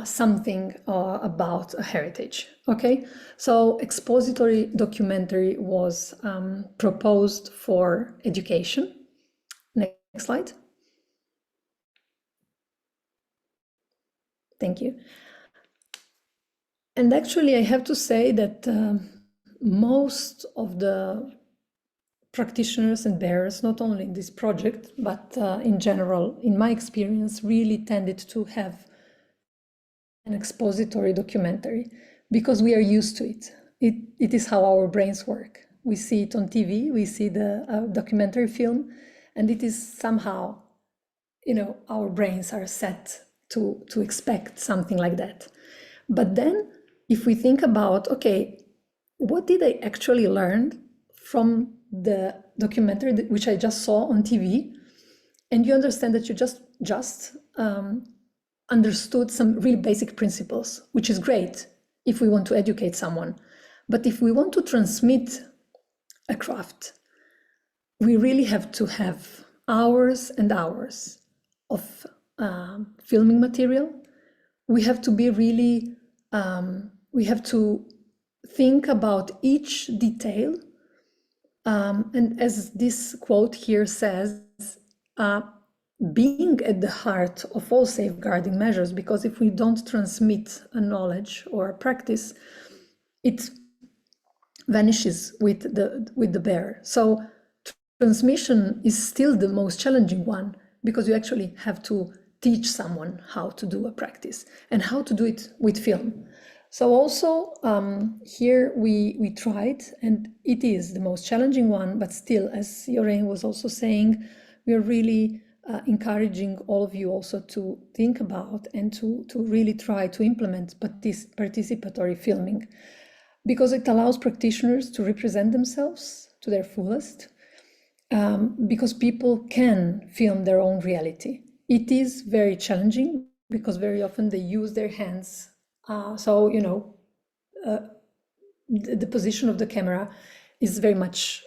something about a heritage, okay? So expository documentary was proposed for education. Next slide. Thank you. And actually, I have to say that most of the practitioners and bearers, not only in this project, but in general, in my experience, really tended to have an expository documentary because we are used to it. It is how our brains work. We see it on TV, we see the documentary film, and it is somehow, you know, our brains are set to expect something like that. But then, if we think about, okay, what did I actually learn from the documentary which I just saw on TV? And you understand that you just understood some really basic principles, which is great if we want to educate someone. But if we want to transmit a craft, we really have to have hours and hours of filming material. We have to be really, we have to think about each detail. And as this quote here says, being at the heart of all safeguarding measures, because if we don't transmit a knowledge or a practice, it vanishes with the bearer. So transmission is still the most challenging one, because you actually have to teach someone how to do a practice and how to do it with film. So also here we tried, and it is the most challenging one, but still, as Jorijn was also saying, we are really encouraging all of you also to think about and to really try to implement participatory filming, because it allows practitioners to represent themselves to their fullest, because people can film their own reality. It is very challenging because very often they use their hands. So, you know, the position of the camera is very much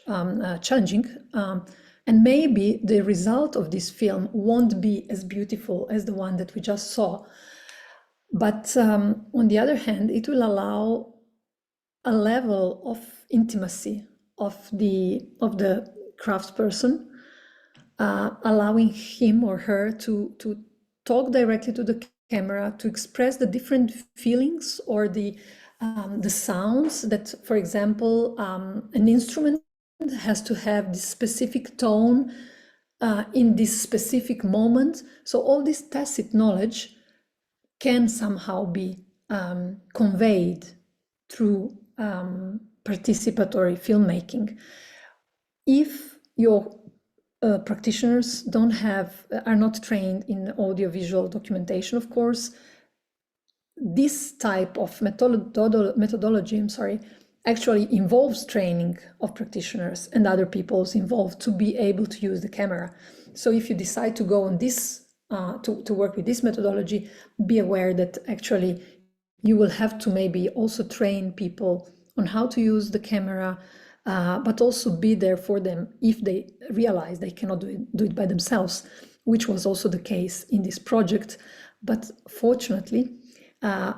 challenging. And maybe the result of this film won't be as beautiful as the one that we just saw. But on the other hand, it will allow a level of intimacy of the craftsperson, allowing him or her to talk directly to the camera, to express the different feelings or the sounds that, for example, an instrument has to have this specific tone in this specific moment. So all this tacit knowledge can somehow be conveyed through participatory filmmaking. If your practitioners are not trained in audiovisual documentation, of course, this type of methodology, actually involves training of practitioners and other people's involved to be able to use the camera. So if you decide to go on this, to work with this methodology, be aware that actually you will have to maybe also train people on how to use the camera, but also be there for them if they realize they cannot do it by themselves, which was also the case in this project. But fortunately,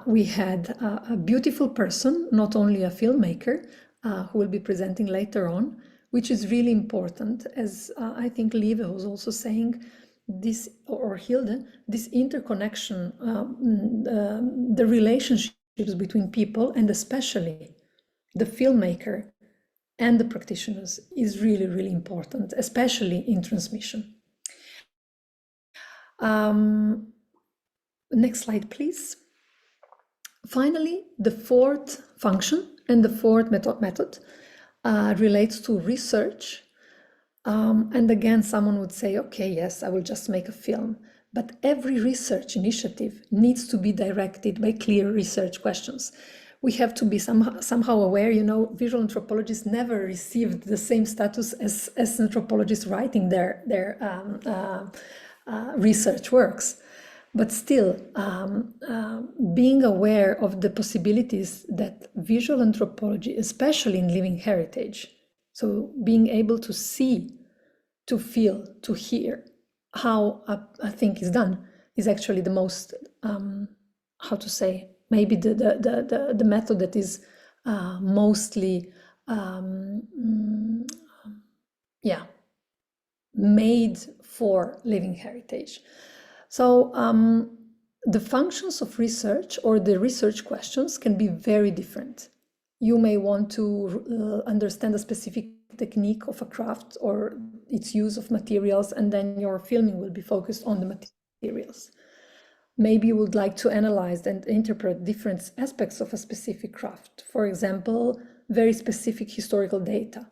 we had a beautiful person, not only a filmmaker, who will be presenting later on, which is really important, as I think Lieve was also saying, this, or Hilde, this interconnection, the relationships between people, and especially the filmmaker and the practitioners, is really, really important, especially in transmission. Next slide, please. Finally, the fourth function and the fourth method relates to research. And again, someone would say, okay, yes, I will just make a film. But every research initiative needs to be directed by clear research questions. We have to be somehow aware, visual anthropologists never received the same status as anthropologists writing their research works. But still, being aware of the possibilities that visual anthropology, especially in living heritage, so being able to see, to feel, to hear how a thing is done, is actually the most, maybe the method that is mostly, made for living heritage. So the functions of research or the research questions can be very different. You may want to understand a specific technique of a craft or its use of materials, and then your filming will be focused on the materials. Maybe you would like to analyze and interpret different aspects of a specific craft. For example, very specific historical data.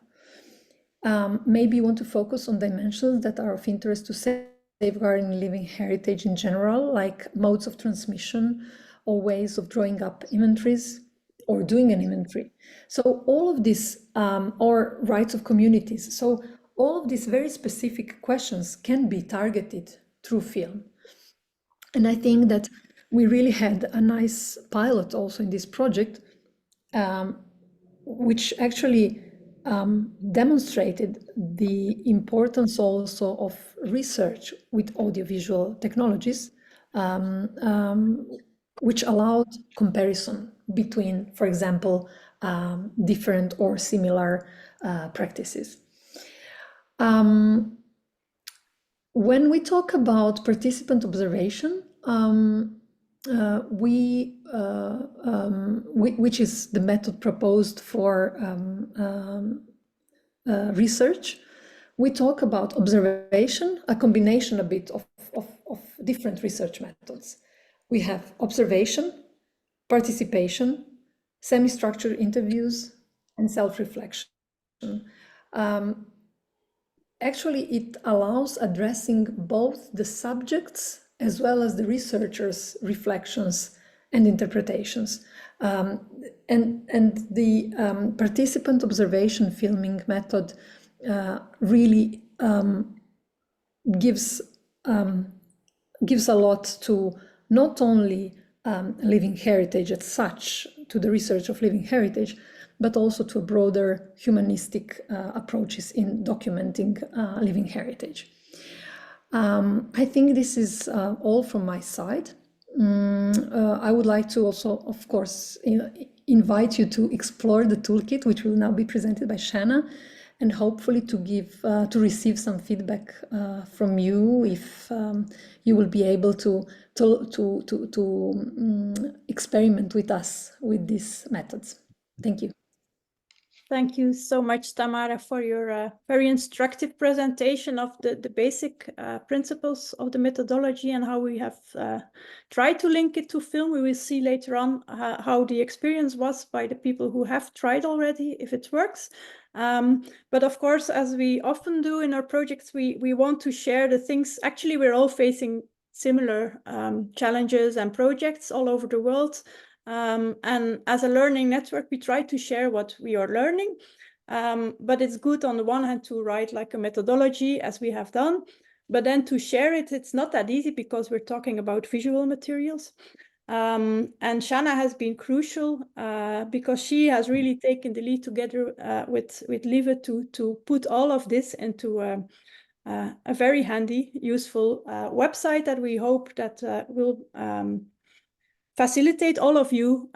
Maybe you want to focus on dimensions that are of interest to safeguarding living heritage in general, like modes of transmission or ways of drawing up inventories or doing an inventory. So all of this, or rights of communities. So all of these very specific questions can be targeted through film. And I think that we really had a nice pilot also in this project, which actually demonstrated the importance also of research with audiovisual technologies, which allowed comparison between, for example, different or similar practices. When we talk about participant observation, which is the method proposed for research, we talk about observation, a combination a bit of different research methods. We have observation, participation, semi-structured interviews, and self-reflection. Actually, it allows addressing both the subjects as well as the researchers' reflections and interpretations. And the participant observation filming method really gives a lot to not only living heritage as such, to the research of living heritage, but also to a broader humanistic approaches in documenting living heritage. I think this is all from my side. I would like to also, of course, invite you to explore the toolkit, which will now be presented by Shana, and hopefully to receive some feedback from you if you will be able to experiment with us with these methods. Thank you. Thank you so much, Tamara, for your very instructive presentation of the basic principles of the methodology and how we have tried to link it to film. We will see later on how the experience was by the people who have tried already, if it works. But of course, as we often do in our projects, we want to share the things. Actually, we're all facing similar challenges and projects all over the world. And as a learning network, we try to share what we are learning. But it's good on the one hand to write like a methodology as we have done, but then to share it, it's not that easy because we're talking about visual materials. And Shana has been crucial because she has really taken the lead together with Lieve to put all of this into a very handy, useful website that we hope that will facilitate all of you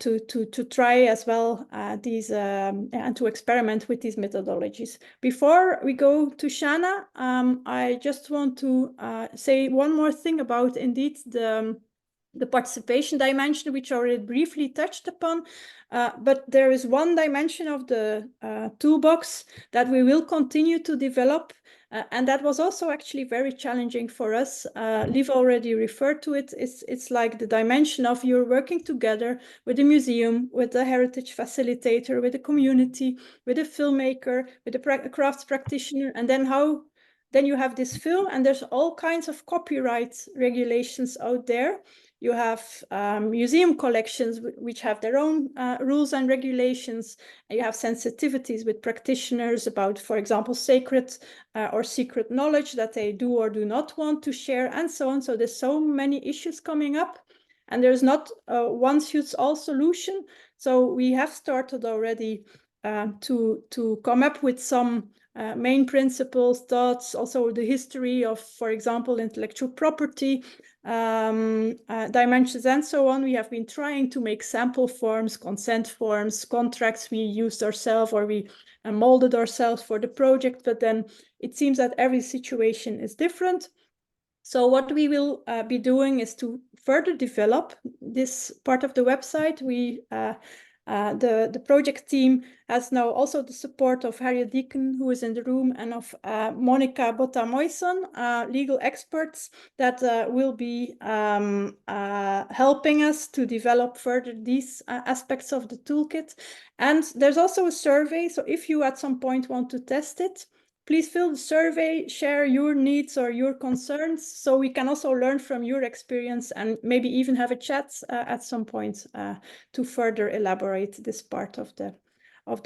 to try as well these and to experiment with these methodologies. Before we go to Shana, I just want to say one more thing about indeed the participation dimension, which I already briefly touched upon, but there is one dimension of the toolbox that we will continue to develop, and that was also actually very challenging for us. Lieve already referred to it. It's like the dimension of you're working together with the museum, with the heritage facilitator, with the community, with a filmmaker, with a crafts practitioner, and then you have this film, and there's all kinds of copyright regulations out there. You have museum collections which have their own rules and regulations. And you have sensitivities with practitioners about, for example, sacred or secret knowledge that they do or do not want to share, and so on. So there's so many issues coming up, and there's not a one-suits-all solution. So we have started already to come up with some main principles, thoughts, also the history of, for example, intellectual property, dimensions, and so on. We have been trying to make sample forms, consent forms, contracts we used ourselves or we molded ourselves for the project, but then it seems that every situation is different. So what we will be doing is to further develop this part of the website. The project team has now also the support of Harriet Deacon, who is in the room, and of Monica Botta-Moyson, legal experts that will be helping us to develop further these aspects of the toolkit. And there's also a survey, so if you at some point want to test it, please fill the survey, share your needs or your concerns, so we can also learn from your experience and maybe even have a chat at some point to further elaborate this part of the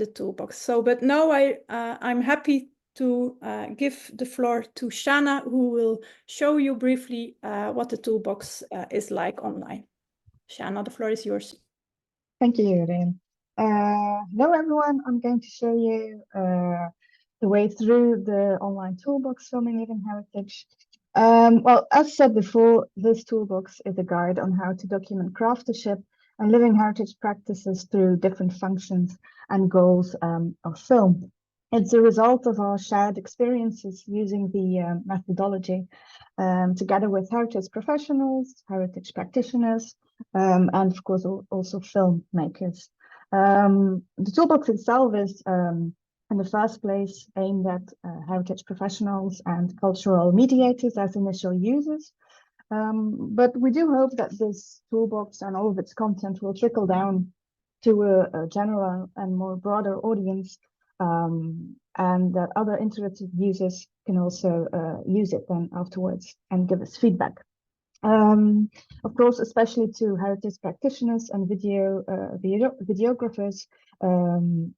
toolbox. So, but now I'm happy to give the floor to Shana, who will show you briefly what the toolbox is like online. Shana, the floor is yours. Thank you, Jorijn. Hello, everyone. I'm going to show you the way through the online toolbox Filming Living Heritage. Well, as said before, this toolbox is a guide on how to document craftership and living heritage practices through different functions and goals of film. It's a result of our shared experiences using the methodology together with heritage professionals, heritage practitioners, and of course also filmmakers. The toolbox itself is in the first place aimed at heritage professionals and cultural mediators as initial users. But we do hope that this toolbox and all of its content will trickle down to a general and more broader audience, and that other interested users can also use it then afterwards and give us feedback. Of course, especially to heritage practitioners and videographers,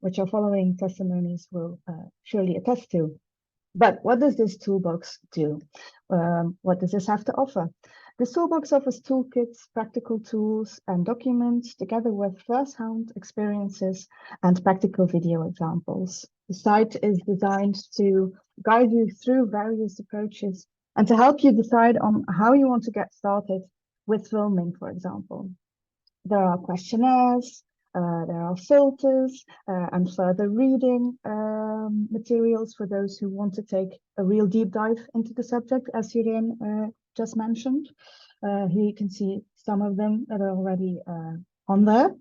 which our following testimonies will surely attest to. But what does this toolbox do? What does this have to offer? This toolbox offers toolkits, practical tools, and documents, together with first-hand experiences and practical video examples. The site is designed to guide you through various approaches and to help you decide on how you want to get started with filming, for example. There are questionnaires, there are filters, and further reading materials for those who want to take a real deep dive into the subject, as Jorijn just mentioned. Here you can see some of them that are already on there.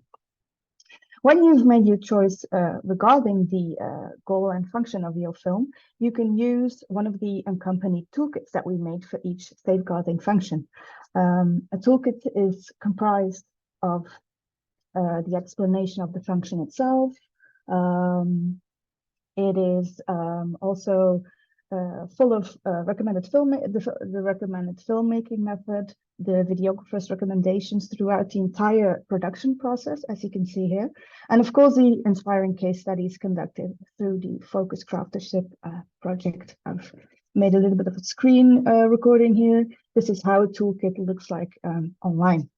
When you've made your choice regarding the goal and function of your film, you can use one of the accompanied toolkits that we made for each safeguarding function. A toolkit is comprised of the explanation of the function itself. It is also full of the recommended filmmaking method, the videographer's recommendations throughout the entire production process, as you can see here, and of course the inspiring case studies conducted through the Focus Craftership project. I've made a little bit of a screen recording here. This is how a toolkit looks like online.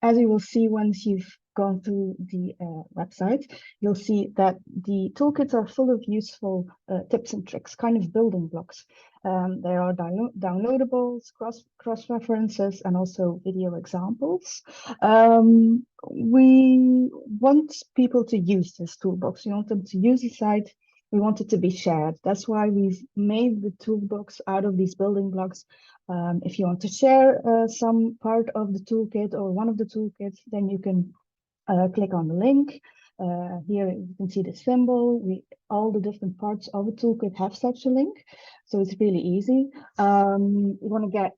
As you will see once you've gone through the website, you'll see that the toolkits are full of useful tips and tricks, kind of building blocks. There are downloadables, cross-references, and also video examples. We want people to use this toolbox. We want them to use the site. We want it to be shared. That's why we've made the toolbox out of these building blocks. If you want to share some part of the toolkit or one of the toolkits, then you can click on the link. Here you can see the symbol. All the different parts of a toolkit have such a link, so it's really easy. You want to get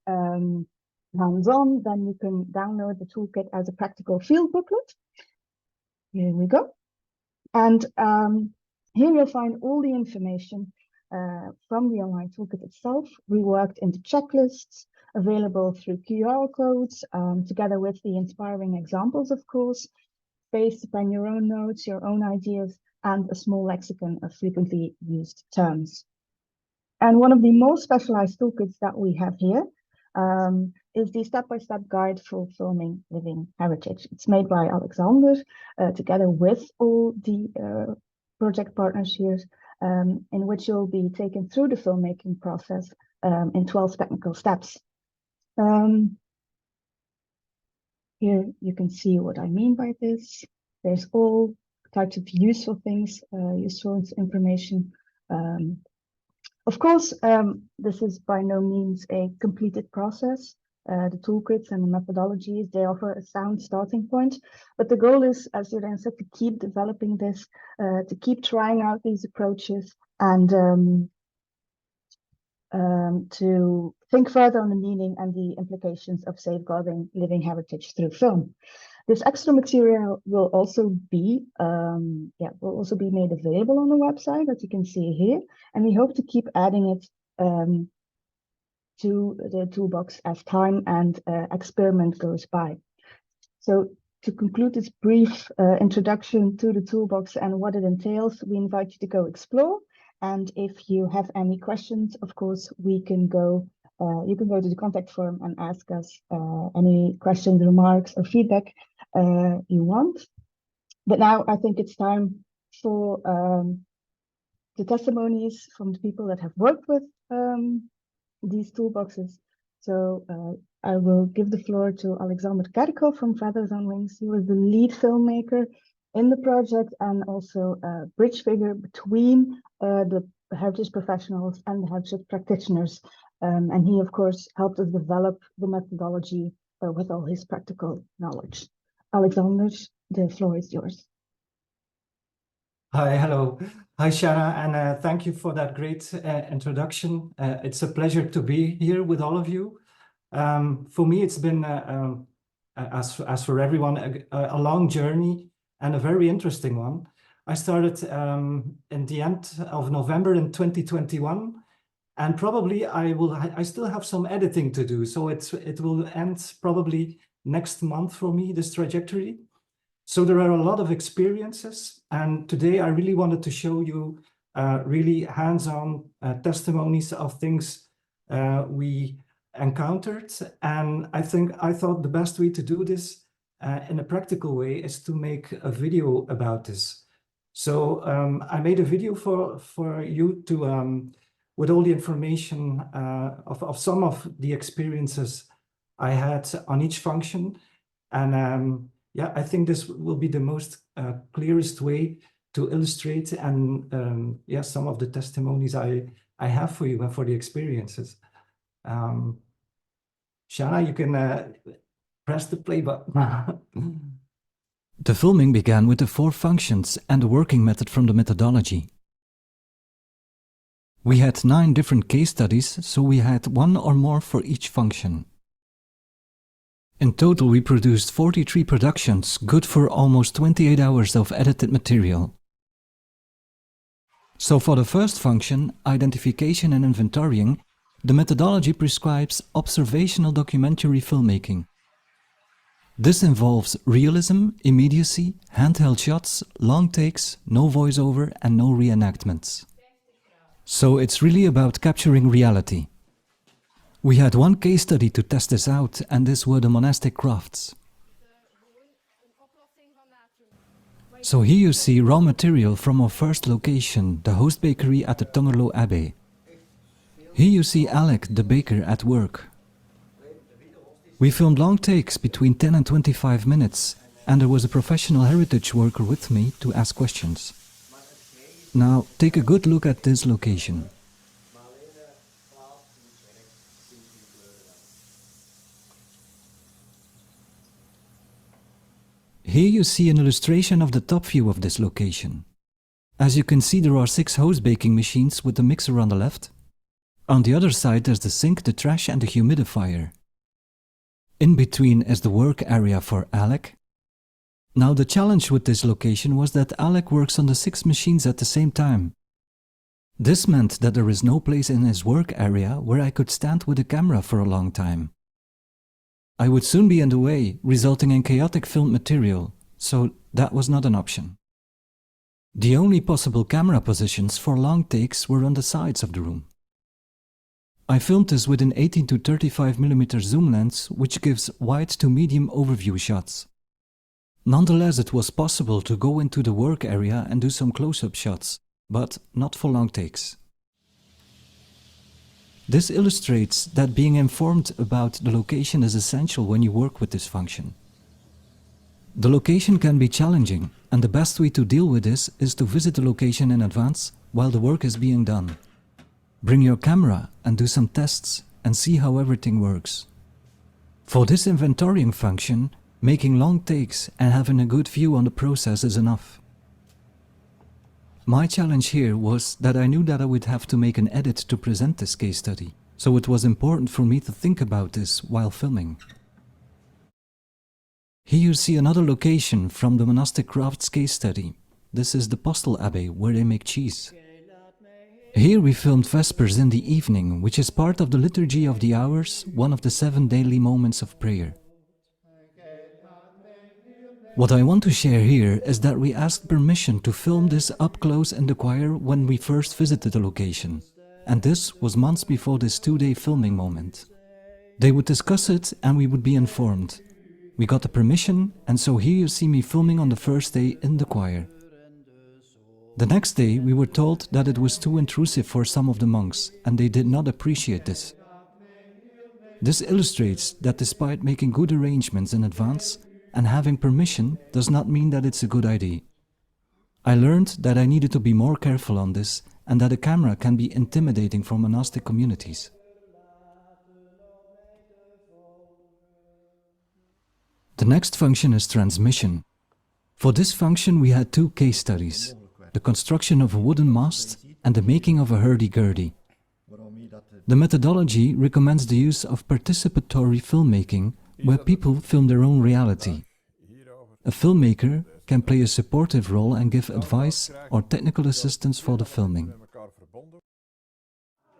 hands-on, then you can download the toolkit as a practical field booklet. Here we go. And here you'll find all the information from the online toolkit itself, reworked into checklists, available through QR codes, together with the inspiring examples, of course, based upon your own notes, your own ideas, and a small lexicon of frequently used terms. And one of the most specialized toolkits that we have here is the step-by-step guide for filming living heritage. It's made by Alexander, together with all the project partners here, in which you'll be taken through the filmmaking process in 12 technical steps. Here you can see what I mean by this. There's all types of useful things, useful information. Of course, this is by no means a completed process. The toolkits and the methodologies, they offer a sound starting point, but the goal is, as Jorijn said, to keep developing this, to keep trying out these approaches, and to think further on the meaning and the implications of safeguarding living heritage through film. This extra material will also be made available on the website, as you can see here, and we hope to keep adding it to the toolbox as time and experiment goes by. So to conclude this brief introduction to the toolbox and what it entails, we invite you to go explore. And if you have any questions, of course, you can go to the contact form and ask us any questions, remarks, or feedback you want. But now I think it's time for the testimonies from the people that have worked with these toolboxes. So I will give the floor to Alexander Kerkhof from Feathers on Wings. He was the lead filmmaker in the project and also a bridge figure between the heritage professionals and the heritage practitioners. And he, of course, helped us develop the methodology with all his practical knowledge. Alexander, the floor is yours. Hi, hello. Hi, Shana, and thank you for that great introduction. It's a pleasure to be here with all of you. For me, it's been, as for everyone, a long journey and a very interesting one. I started in the end of November in 2021, and probably I still have some editing to do, so it will end probably next month for me, this trajectory. So there are a lot of experiences, and today I really wanted to show you really hands-on testimonies of things we encountered. And I thought the best way to do this in a practical way is to make a video about this. So I made a video for you to, with all the information of some of the experiences I had on each function. And yeah, I think this will be the most clearest way to illustrate and yeah, some of the testimonies I have for you and for the experiences. Shana, you can press the play button. The filming began with the 4 functions and the working method from the methodology. We had 9 different case studies, so we had 1 or more for each function. In total, we produced 43 productions, good for almost 28 hours of edited material. So for the first function, identification and inventorying, the methodology prescribes observational documentary filmmaking. This involves realism, immediacy, handheld shots, long takes, no voiceover and no reenactments. So it's really about capturing reality. We had 1 case study to test this out, and these were the monastic crafts. So here you see raw material from our first location, the host bakery at the Tongerlo Abbey. Here you see Alec, the baker, at work. We filmed long takes between 10 and 25 minutes, and there was a professional heritage worker with me to ask questions. Now take a good look at this location. Here you see an illustration of the top view of this location. As you can see, there are 6 host baking machines with the mixer on the left. On the other side there's the sink, the trash and the humidifier. In between is the work area for Alec. Now the challenge with this location was that Alec works on the 6 machines at the same time. This meant that there is no place in his work area where I could stand with a camera for a long time. I would soon be in the way, resulting in chaotic filmed material, so that was not an option. The only possible camera positions for long takes were on the sides of the room. I filmed this with an 18 to 35mm zoom lens, which gives wide to medium overview shots. Nonetheless, it was possible to go into the work area and do some close-up shots, but not for long takes. This illustrates that being informed about the location is essential when you work with this function. The location can be challenging, and the best way to deal with this is to visit the location in advance while the work is being done. Bring your camera and do some tests and see how everything works. For this inventorying function, making long takes and having a good view on the process is enough. My challenge here was that I knew that I would have to make an edit to present this case study, so it was important for me to think about this while filming. Here you see another location from the monastic crafts case study. This is the Postel Abbey, where they make cheese. Here we filmed Vespers in the evening, which is part of the Liturgy of the Hours, one of the 7 daily moments of prayer. What I want to share here is that we asked permission to film this up close in the choir when we first visited the location, and this was months before this 2-day filming moment. They would discuss it and we would be informed. We got the permission, and so here you see me filming on the first day in the choir. The next day we were told that it was too intrusive for some of the monks, and they did not appreciate this. This illustrates that despite making good arrangements in advance, and having permission does not mean that it's a good idea. I learned that I needed to be more careful on this, and that a camera can be intimidating for monastic communities. The next function is transmission. For this function we had 2 case studies, the construction of a wooden mast and the making of a hurdy-gurdy. The methodology recommends the use of participatory filmmaking, where people film their own reality. A filmmaker can play a supportive role and give advice or technical assistance for the filming.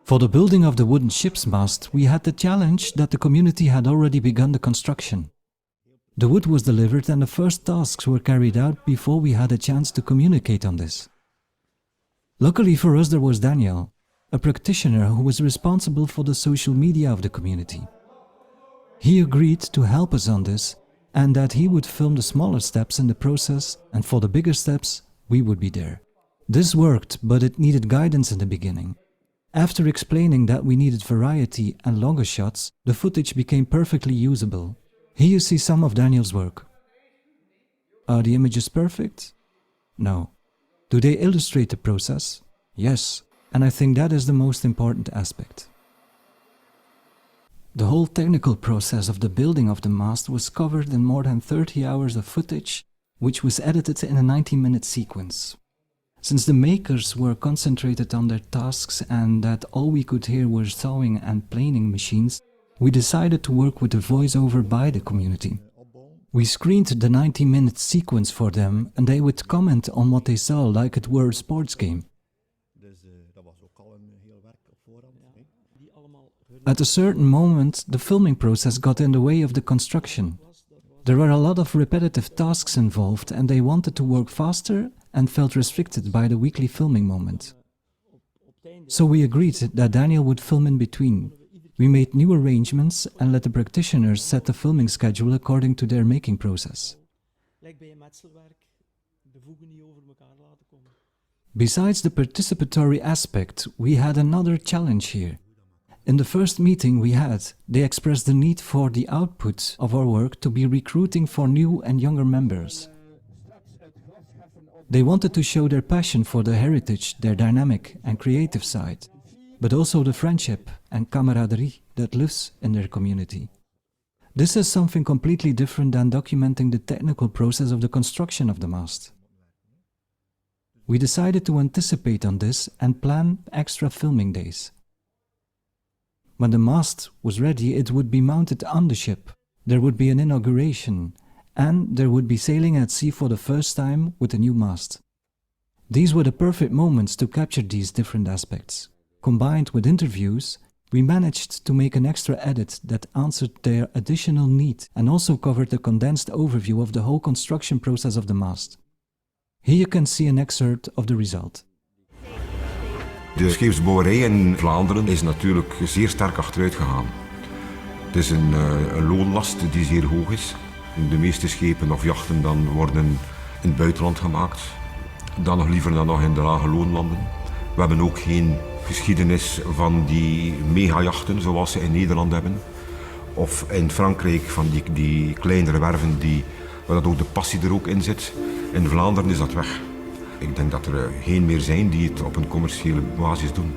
For the building of the wooden ship's mast, we had the challenge that the community had already begun the construction. The wood was delivered and the first tasks were carried out before we had a chance to communicate on this. Luckily for us, there was Daniel, a practitioner who was responsible for the social media of the community. He agreed to help us on this and that he would film the smaller steps in the process, and for the bigger steps, we would be there. This worked, but it needed guidance in the beginning. After explaining that we needed variety and longer shots, the footage became perfectly usable. Here you see some of Daniel's work. Are the images perfect? No. Do they illustrate the process? Yes, and I think that is the most important aspect. The whole technical process of the building of the mast was covered in more than 30 hours of footage, which was edited in a 90-minute sequence. Since the makers were concentrated on their tasks and that all we could hear were sawing and planing machines, we decided to work with the voiceover by the community. We screened the 90-minute sequence for them and they would comment on what they saw like it were a sports game. At a certain moment, the filming process got in the way of the construction. There were a lot of repetitive tasks involved and they wanted to work faster and felt restricted by the weekly filming moment. So we agreed that Daniel would film in between. We made new arrangements and let the practitioners set the filming schedule according to their making process. Besides the participatory aspect, we had another challenge here. In the first meeting we had, they expressed the need for the output of our work to be recruiting for new and younger members. They wanted to show their passion for the heritage, their dynamic and creative side, but also the friendship and camaraderie that lives in their community. This is something completely different than documenting the technical process of the construction of the mast. We decided to anticipate on this and plan extra filming days. When the mast was ready, it would be mounted on the ship. There would be an inauguration, and there would be sailing at sea for the first time with a new mast. These were the perfect moments to capture these different aspects. Combined with interviews, we managed to make an extra edit that answered their additional need and also covered a condensed overview of the whole construction process of the mast. Here you can see an excerpt of the result. De scheepsbouwerij in Vlaanderen is natuurlijk zeer sterk achteruit gegaan. Het is een loonlast die zeer hoog is. De meeste schepen of jachten dan worden in het buitenland gemaakt. Dan nog liever dan nog in de lage loonlanden. We hebben ook geen geschiedenis van die megajachten zoals ze in Nederland hebben. Of in Frankrijk van die kleinere werven waar dat ook de passie er ook in zit. In Vlaanderen is dat weg. Ik denk dat er geen meer zijn die het op een commerciële basis doen.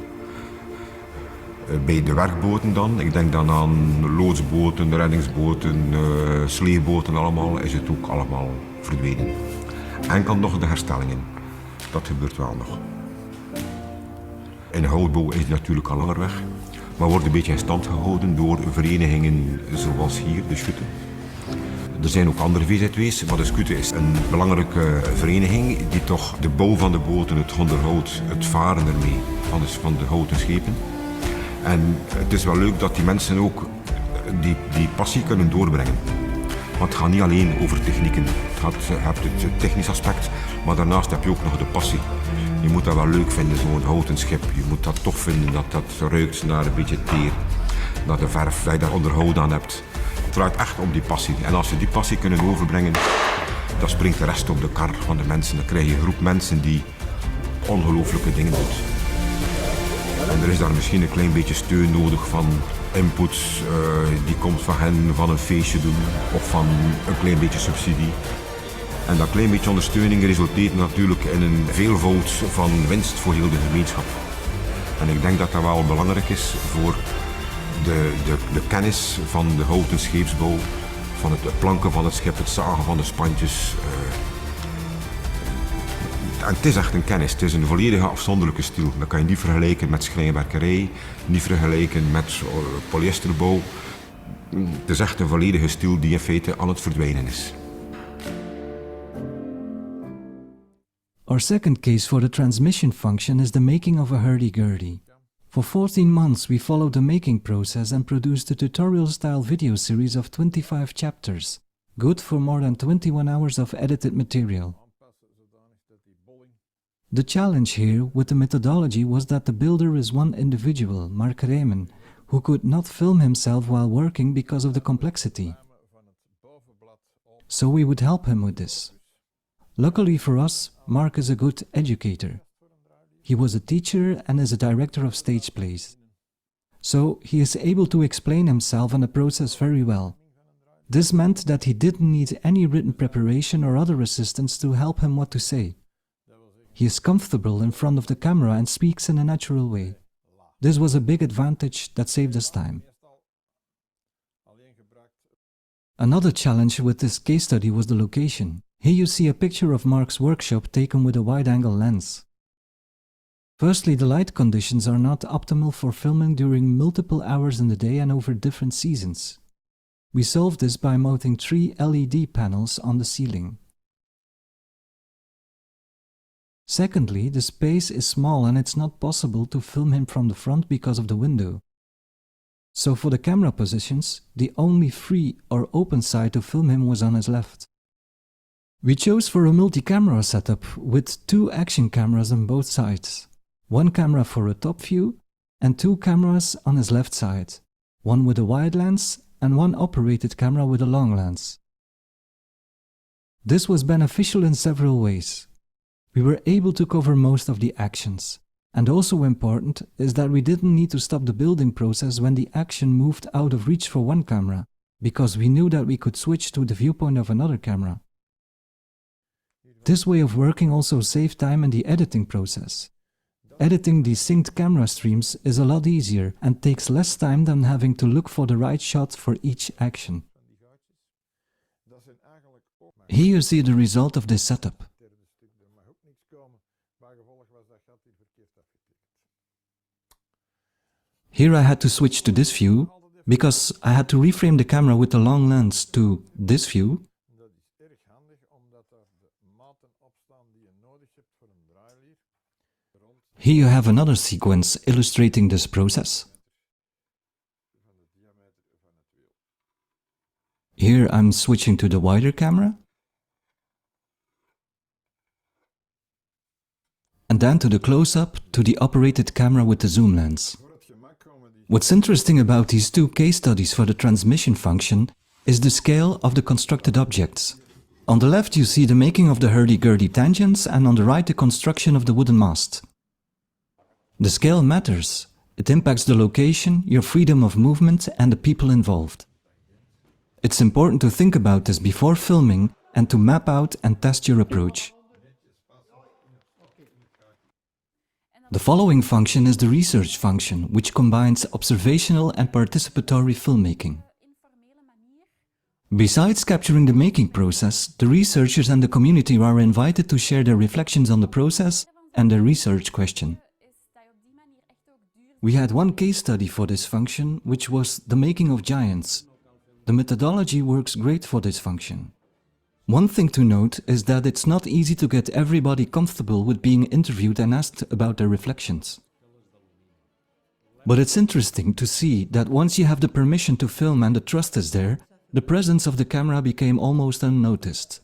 Bij de werkboten dan, ik denk dan aan loodsboten, reddingsboten, sleepboten allemaal, is het ook allemaal verdwenen. Enkel nog de herstellingen, dat gebeurt wel nog. In houtbouw is het natuurlijk al langer weg, maar wordt een beetje in stand gehouden door verenigingen zoals hier, de Schutte. Er zijn ook andere VZW's, maar de Schutte is een belangrijke vereniging die toch de bouw van de boten, het onderhoud, het varen ermee van de houten schepen. En het is wel leuk dat die mensen ook die passie kunnen doorbrengen. Want het gaat niet alleen over technieken. Je hebt het technisch aspect, maar daarnaast heb je ook nog de passie. Je moet dat wel leuk vinden, zo'n houten schip. Je moet dat tof vinden, dat ruikt naar een beetje teer. Dat de verf, dat je daar onderhoud aan hebt. Het draait echt om die passie. En als ze die passie kunnen overbrengen, dan springt de rest op de kar van de mensen. Dan krijg je een groep mensen die ongelooflijke dingen doet. En er is daar misschien een klein beetje steun nodig van input die komt van hen, van een feestje doen of van een klein beetje subsidie. En dat klein beetje ondersteuning resulteert natuurlijk in een veelvoud van winst voor heel de gemeenschap. En ik denk dat dat wel belangrijk is voor de kennis van de houten scheepsbouw, van het planken van het schip, het zagen van de spantjes. En het is echt een kennis, het is een volledige afzonderlijke stijl. Dat kan je niet vergelijken met schrijnwerkerij, niet vergelijken met polyesterbouw. Het is echt een volledige stijl die in feite aan het verdwijnen is. Our second case for the transmission function is the making of a hurdy-gurdy. For 14 months we followed the making process and produced a tutorial-style video series of 25 chapters, good for more than 21 hours of edited material. The challenge here with the methodology was that the builder is one individual, Mark Reemen, who could not film himself while working because of the complexity. So we would help him with this. Luckily for us, Mark is a good educator. He was a teacher and is a director of stage plays. So he is able to explain himself and the process very well. This meant that he didn't need any written preparation or other assistance to help him what to say. He is comfortable in front of the camera and speaks in a natural way. This was a big advantage that saved us time. Another challenge with this case study was the location. Here you see a picture of Mark's workshop taken with a wide-angle lens. Firstly, the light conditions are not optimal for filming during multiple hours in the day and over different seasons. We solved this by mounting 3 LED panels on the ceiling. Secondly, the space is small and it's not possible to film him from the front because of the window. So for the camera positions, the only free or open side to film him was on his left. We chose for a multi-camera setup with 2 action cameras on both sides. 1 camera for a top view and 2 cameras on his left side, one with a wide lens and 1 operated camera with a long lens. This was beneficial in several ways. We were able to cover most of the actions, and also important is that we didn't need to stop the building process when the action moved out of reach for one camera, because we knew that we could switch to the viewpoint of another camera. This way of working also saved time in the editing process. Editing these synced camera streams is a lot easier and takes less time than having to look for the right shot for each action. Here you see the result of this setup. Here I had to switch to this view because I had to reframe the camera with the long lens to this view. Here you have another sequence illustrating this process. Here I'm switching to the wider camera. And then to the close-up to the operated camera with the zoom lens. What's interesting about these 2 case studies for the transmission function is the scale of the constructed objects. On the left you see the making of the hurdy-gurdy tangents and on the right the construction of the wooden mast. The scale matters. It impacts the location, your freedom of movement and the people involved. It's important to think about this before filming and to map out and test your approach. The following function is the research function, which combines observational and participatory filmmaking. Besides capturing the making process, the researchers and the community are invited to share their reflections on the process and their research question. We had 1 case study for this function, which was the making of giants. The methodology works great for this function. One thing to note is that it's not easy to get everybody comfortable with being interviewed and asked about their reflections. But it's interesting to see that once you have the permission to film and the trust is there, the presence of the camera became almost unnoticed.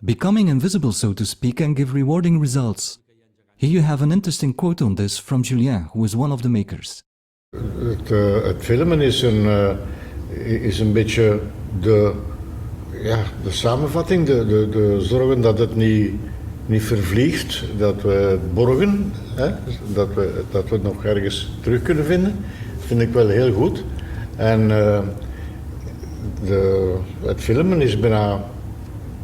Becoming invisible, so to speak, can give rewarding results. Here you have an interesting quote on this from Jorijn, who is one of the makers. Het filmen is een beetje de samenvatting, de zorgen dat het niet vervliegt, dat we het borgen, hè, dat we het nog ergens terug kunnen vinden, vind ik wel heel goed. En het filmen is bijna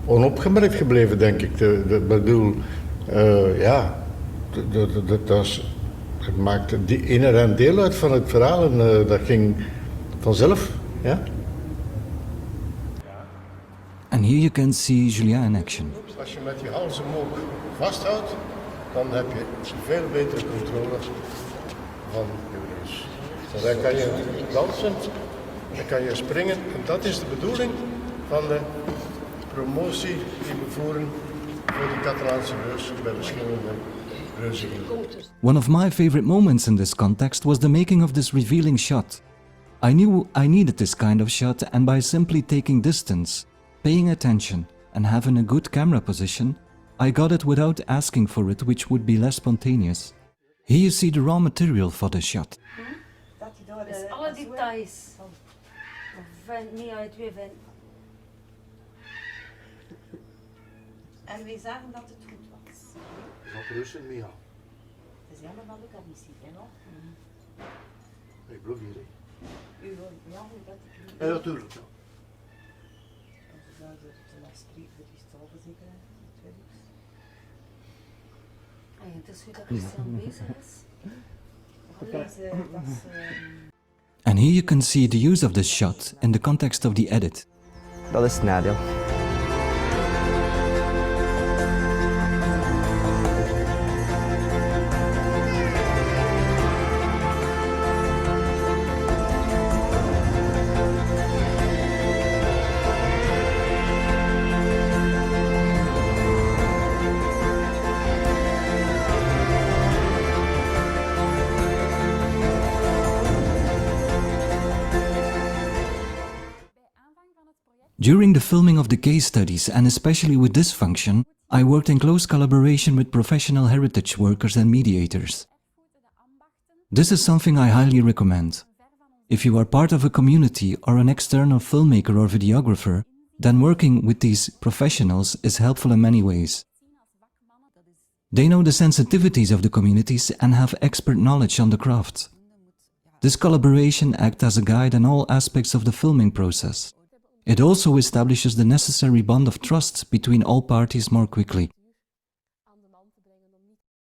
onopgemerkt gebleven, denk ik. Ik bedoel, het maakte inherent deel uit van het verhaal en dat ging vanzelf. Ja? And here you can see Jorijn in action. Als je met je hals omhoog vasthoudt, dan heb je veel betere controle van je neus. Dan kan je dansen, dan kan je springen en dat is de bedoeling van de promotie die we voeren voor de Catalaanse reus bij verschillende reuzen. One of my favorite moments in this context was the making of this revealing shot. I knew I needed this kind of shot, and by simply taking distance, paying attention and having a good camera position, I got it without asking for it, which would be less spontaneous. Here you see the raw material for the shot. Dus alle details. Niet uit weer vinden. En we zagen dat het goed was. Wat rusten, Mia? Het is jammer dat ik dat niet zie, hè, nog? Ik beloof hier. Ja, dat ik... Ja, natuurlijk. Ja. Dus dan zit het in dat streep voor die stoffen zeker, het is goed dat Christian bezig is. And here you can see the use of this shot in the context of the edit. Dat is het nadeel. During the filming of the case studies, and especially with this function, I worked in close collaboration with professional heritage workers and mediators. This is something I highly recommend. If you are part of a community or an external filmmaker or videographer, then working with these professionals is helpful in many ways. They know the sensitivities of the communities and have expert knowledge on the craft. This collaboration acts as a guide in all aspects of the filming process. It also establishes the necessary bond of trust between all parties more quickly.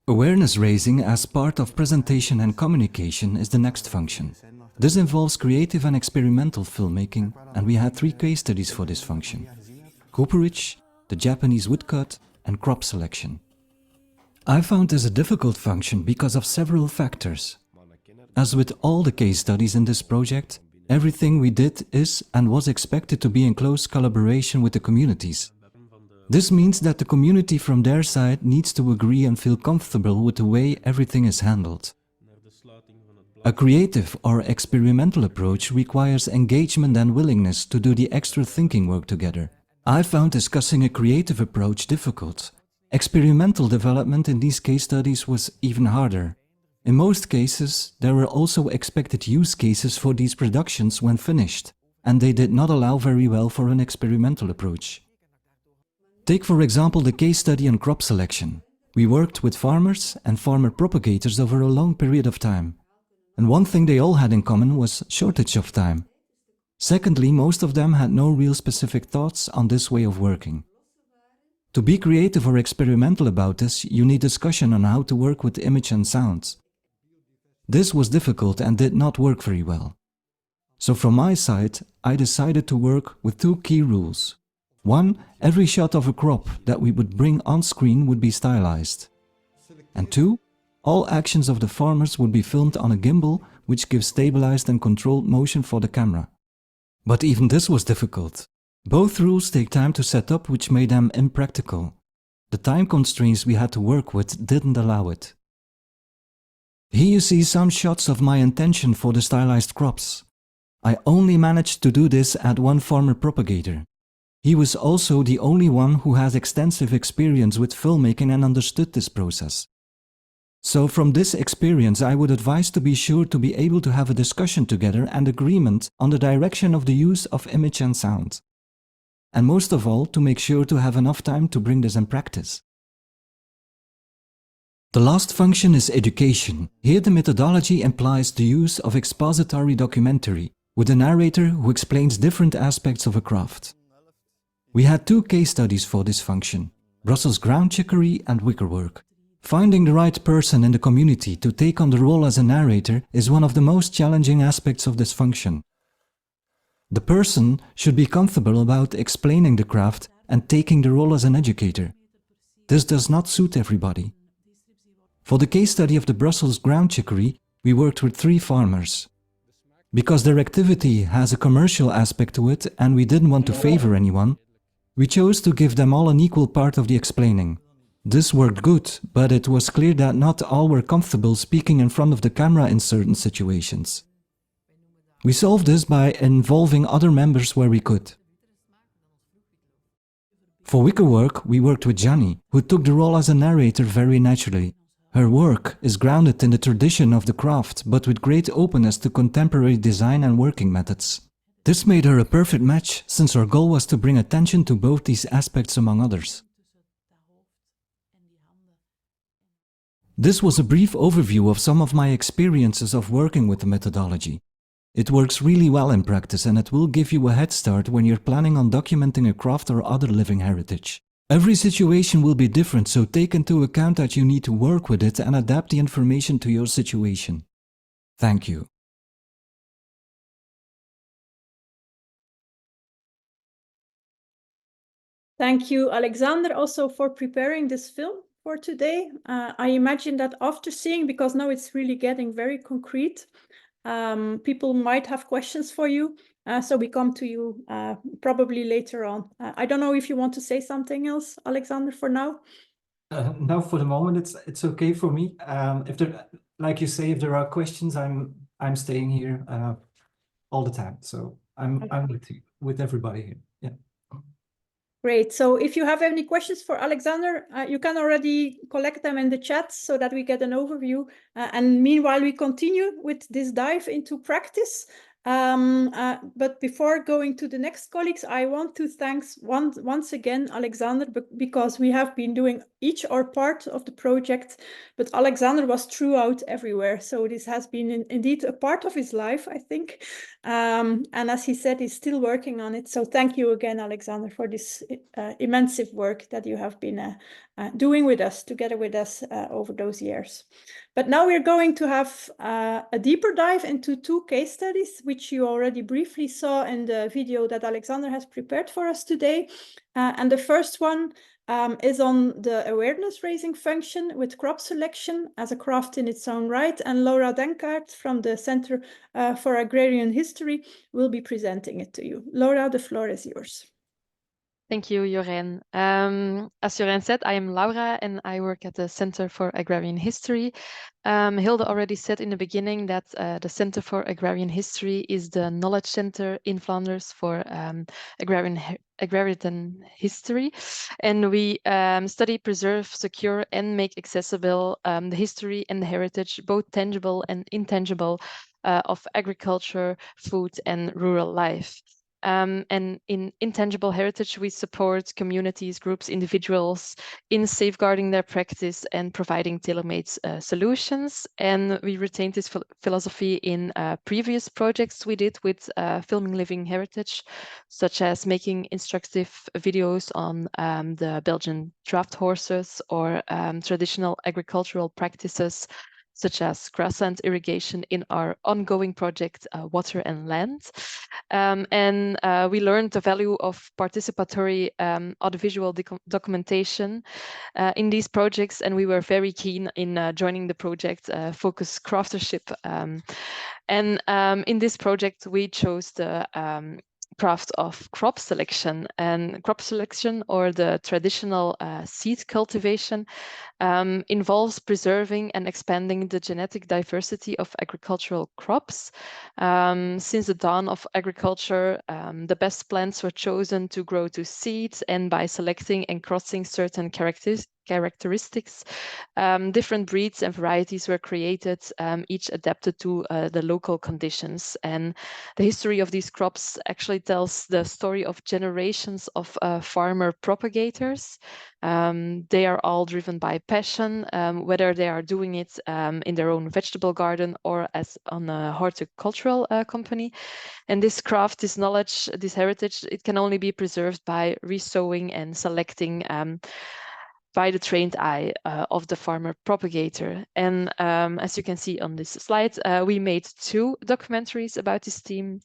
Awareness raising as part of presentation and communication is the next function. This involves creative and experimental filmmaking, and we had 3 case studies for this function: cooperage, the Japanese woodcut, and crop selection. I found this a difficult function because of several factors. As with all the case studies in this project, everything we did is and was expected to be in close collaboration with the communities. This means that the community from their side needs to agree and feel comfortable with the way everything is handled. A creative or experimental approach requires engagement and willingness to do the extra thinking work together. I found discussing a creative approach difficult. Experimental development in these case studies was even harder. In most cases, there were also expected use cases for these productions when finished, and they did not allow very well for an experimental approach. Take for example the case study on crop selection. We worked with farmers and farmer propagators over a long period of time. And one thing they all had in common was shortage of time. Secondly, most of them had no real specific thoughts on this way of working. To be creative or experimental about this, you need discussion on how to work with image and sound. This was difficult and did not work very well. So from my side, I decided to work with 2 key rules. 1, every shot of a crop that we would bring on screen would be stylized. And 2, all actions of the farmers would be filmed on a gimbal, which gives stabilized and controlled motion for the camera. But even this was difficult. Both rules take time to set up, which made them impractical. The time constraints we had to work with didn't allow it. Here you see some shots of my intention for the stylized crops. I only managed to do this at one farmer propagator. He was also the only one who has extensive experience with filmmaking and understood this process. So from this experience I would advise to be sure to be able to have a discussion together and agreement on the direction of the use of image and sound. And most of all, to make sure to have enough time to bring this in practice. The last function is education. Here the methodology implies the use of expository documentary, with a narrator who explains different aspects of a craft. We had 2 case studies for this function: Brussels ground chicory and wickerwork. Finding the right person in the community to take on the role as a narrator is one of the most challenging aspects of this function. The person should be comfortable about explaining the craft and taking the role as an educator. This does not suit everybody. For the case study of the Brussels ground chicory, we worked with 3 farmers. Because their activity has a commercial aspect to it and we didn't want to favor anyone, we chose to give them all an equal part of the explaining. This worked good, but it was clear that not all were comfortable speaking in front of the camera in certain situations. We solved this by involving other members where we could. For wickerwork, we worked with Jani, who took the role as a narrator very naturally. Her work is grounded in the tradition of the craft, but with great openness to contemporary design and working methods. This made her a perfect match, since our goal was to bring attention to both these aspects among others. This was a brief overview of some of my experiences of working with the methodology. It works really well in practice, and it will give you a head start when you're planning on documenting a craft or other living heritage. Every situation will be different, so take into account that you need to work with it and adapt the information to your situation. Thank you. Thank you, Alexander, also for preparing this film for today. I imagine that after seeing, because now it's really getting very concrete, people might have questions for you. So we come to you probably later on. I don't know if you want to say something else, Alexander, for now. No, for the moment, it's okay for me. If there, like you say, if there are questions, I'm staying here all the time. So I'm with everybody here. Yeah. Great. So if you have any questions for Alexander, you can already collect them in the chat so that we get an overview. And meanwhile, we continue with this dive into practice. But before going to the next colleagues, I want to thank once again Alexander, because we have been doing each our part of the project, but Alexander was throughout everywhere. So this has been indeed a part of his life, I think. And as he said, he's still working on it. So thank you again, Alexander, for this immense work that you have been doing with us, together with us over those years. But now we're going to have a deeper dive into two case studies, which you already briefly saw in the video that Alexander has prepared for us today. And the first one is on the awareness-raising function with crop selection as a craft in its own right. And Laura Denkaert from the Center for Agrarian History will be presenting it to you. Laura, the floor is yours. Thank you, Jorijn. As Jorijn said, I am Laura and I work at the Center for Agrarian History. Hilde already said in the beginning that the Center for Agrarian History is the knowledge center in Flanders for agrarian history. And we study, preserve, secure and make accessible the history and the heritage, both tangible and intangible, of agriculture, food and rural life. And in Intangible Heritage, we support communities, groups, individuals in safeguarding their practice and providing tailor-made solutions. And we retained this philosophy in previous projects we did with filming living heritage, such as making instructive videos on the Belgian draft horses or traditional agricultural practices, such as grassland irrigation in our ongoing project, Water and Land. And we learned the value of participatory audiovisual documentation in these projects, and we were very keen in joining the project Focus Craftership. And in this project, we chose the craft of crop selection, and crop selection, or the traditional seed cultivation, involves preserving and expanding the genetic diversity of agricultural crops. Since the dawn of agriculture, the best plants were chosen to grow to seeds, and by selecting and crossing certain characteristics, different breeds and varieties were created, each adapted to the local conditions. And the history of these crops actually tells the story of generations of farmer propagators. They are all driven by passion, whether they are doing it in their own vegetable garden or as on a horticultural company. And this craft, this knowledge, this heritage, it can only be preserved by resowing and selecting by the trained eye of the farmer propagator. And as you can see on this slide, we made two documentaries about this theme.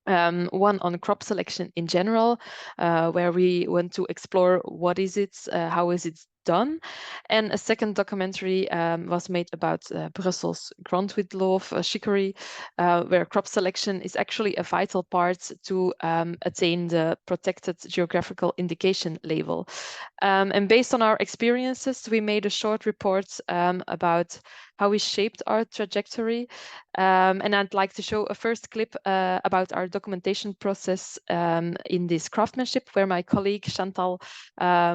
One on crop selection in general, where we went to explore what is it, how is it done. And a second documentary was made about Brussels grondwitloof chicory, where crop selection is actually a vital part to attain the protected geographical indication label. And based on our experiences, we made a short report about how we shaped our trajectory. And I'd like to show a first clip about our documentation process in this craftsmanship, where my colleague Chantal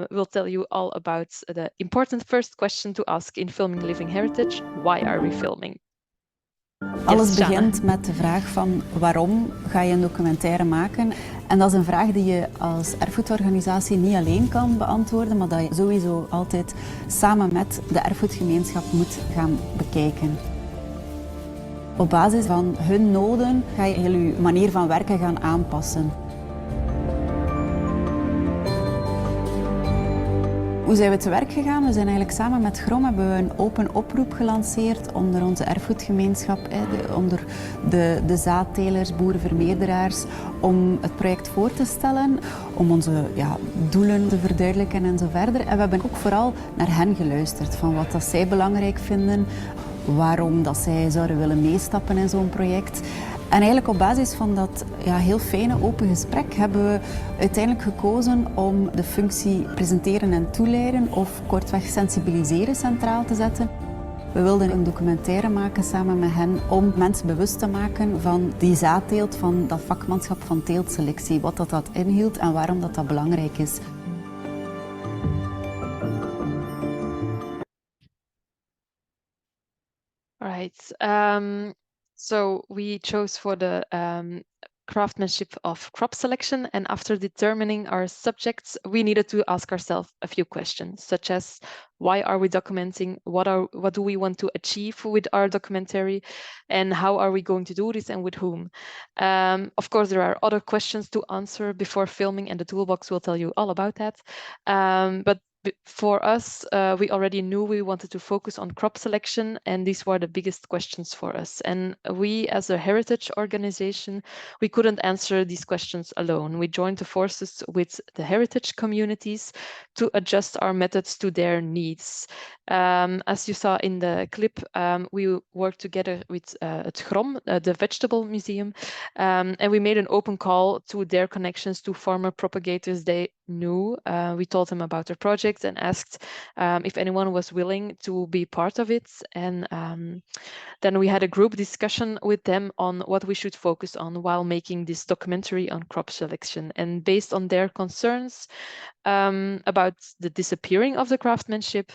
will tell you all about the important first question to ask in filming living heritage: why are we filming? Alles begint met de vraag van waarom ga je een documentaire maken? En dat is een vraag die je als erfgoedorganisatie niet alleen kan beantwoorden, maar dat je sowieso altijd samen met de erfgoedgemeenschap moet gaan bekijken. Op basis van hun noden ga je heel je manier van werken gaan aanpassen. Hoe zijn we te werk gegaan? We zijn eigenlijk samen met GROM hebben we een open oproep gelanceerd onder onze erfgoedgemeenschap, onder de zaadtelers, boerenvermeerderaars, om het project voor te stellen, om onze doelen te verduidelijken en zo verder. En we hebben ook vooral naar hen geluisterd, van wat dat zij belangrijk vinden, waarom dat zij zouden willen meestappen in zo'n project. En eigenlijk op basis van dat heel fijne open gesprek hebben we uiteindelijk gekozen om de functie presenteren en toeleiden of kortweg sensibiliseren centraal te zetten. We wilden een documentaire maken samen met hen om mensen bewust te maken van die zaadteelt, van dat vakmanschap van teeltselectie, wat dat inhield en waarom dat belangrijk is. All right. So we chose for the craftsmanship of crop selection, and after determining our subjects, we needed to ask ourselves a few questions, such as why are we documenting, what do we want to achieve with our documentary, and how are we going to do this and with whom. Of course, there are other questions to answer before filming, and the toolbox will tell you all about that. But for us, we already knew we wanted to focus on crop selection, and these were the biggest questions for us. And we, as a heritage organization, we couldn't answer these questions alone. We joined the forces with the heritage communities to adjust our methods to their needs. As you saw in the clip, we worked together with het GROM, the Vegetable Museum, and we made an open call to their connections to former propagators they knew. We told them about their project and asked if anyone was willing to be part of it. And then we had a group discussion with them on what we should focus on while making this documentary on crop selection. And based on their concerns about the disappearing of the craftsmanship,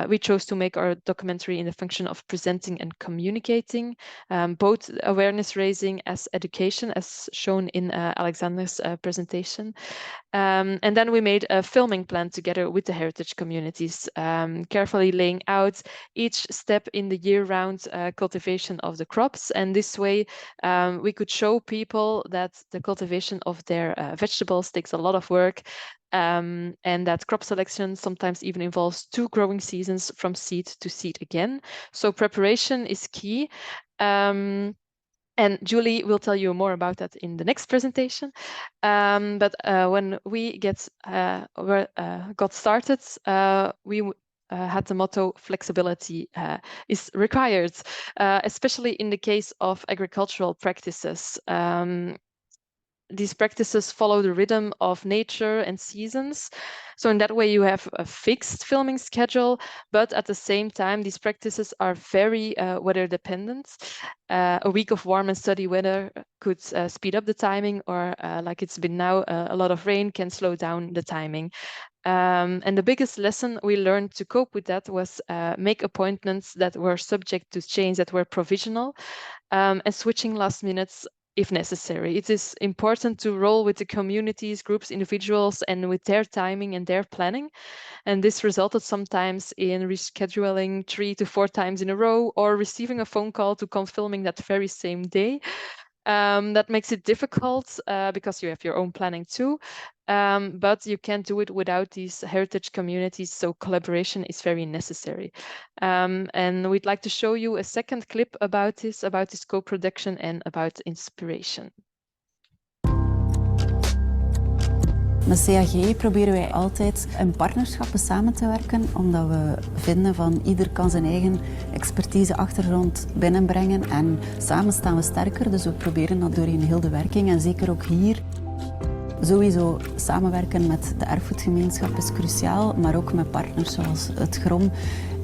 we chose to make our documentary in the function of presenting and communicating, both awareness raising as education, as shown in Alexander's presentation. And then we made a filming plan together with the heritage communities, carefully laying out each step in the year-round cultivation of the crops. And this way, we could show people that the cultivation of their vegetables takes a lot of work, and that crop selection sometimes even involves 2 growing seasons from seed to seed again. So preparation is key. And Julie will tell you more about that in the next presentation. But when we got started, we had the motto flexibility is required, especially in the case of agricultural practices. These practices follow the rhythm of nature and seasons. So in that way, you have a fixed filming schedule, but at the same time, these practices are very weather dependent. A week of warm and steady weather could speed up the timing, or like it's been now, a lot of rain can slow down the timing. And the biggest lesson we learned to cope with that was make appointments that were subject to change, that were provisional, and switching last minutes if necessary. It is important to roll with the communities, groups, individuals, and with their timing and their planning. And this resulted sometimes in rescheduling 3 to 4 times in a row, or receiving a phone call to come filming that very same day. That makes it difficult because you have your own planning too, but you can't do it without these heritage communities, so collaboration is very necessary. And we'd like to show you a second clip about this co-production and about inspiration. Met CAG proberen wij altijd in partnerschappen samen te werken, omdat we vinden van ieder kan zijn eigen expertise, achtergrond binnenbrengen en samen staan we sterker. Dus we proberen dat doorheen heel de werking en zeker ook hier. Sowieso samenwerken met de erfgoedgemeenschap is cruciaal, maar ook met partners zoals het GROM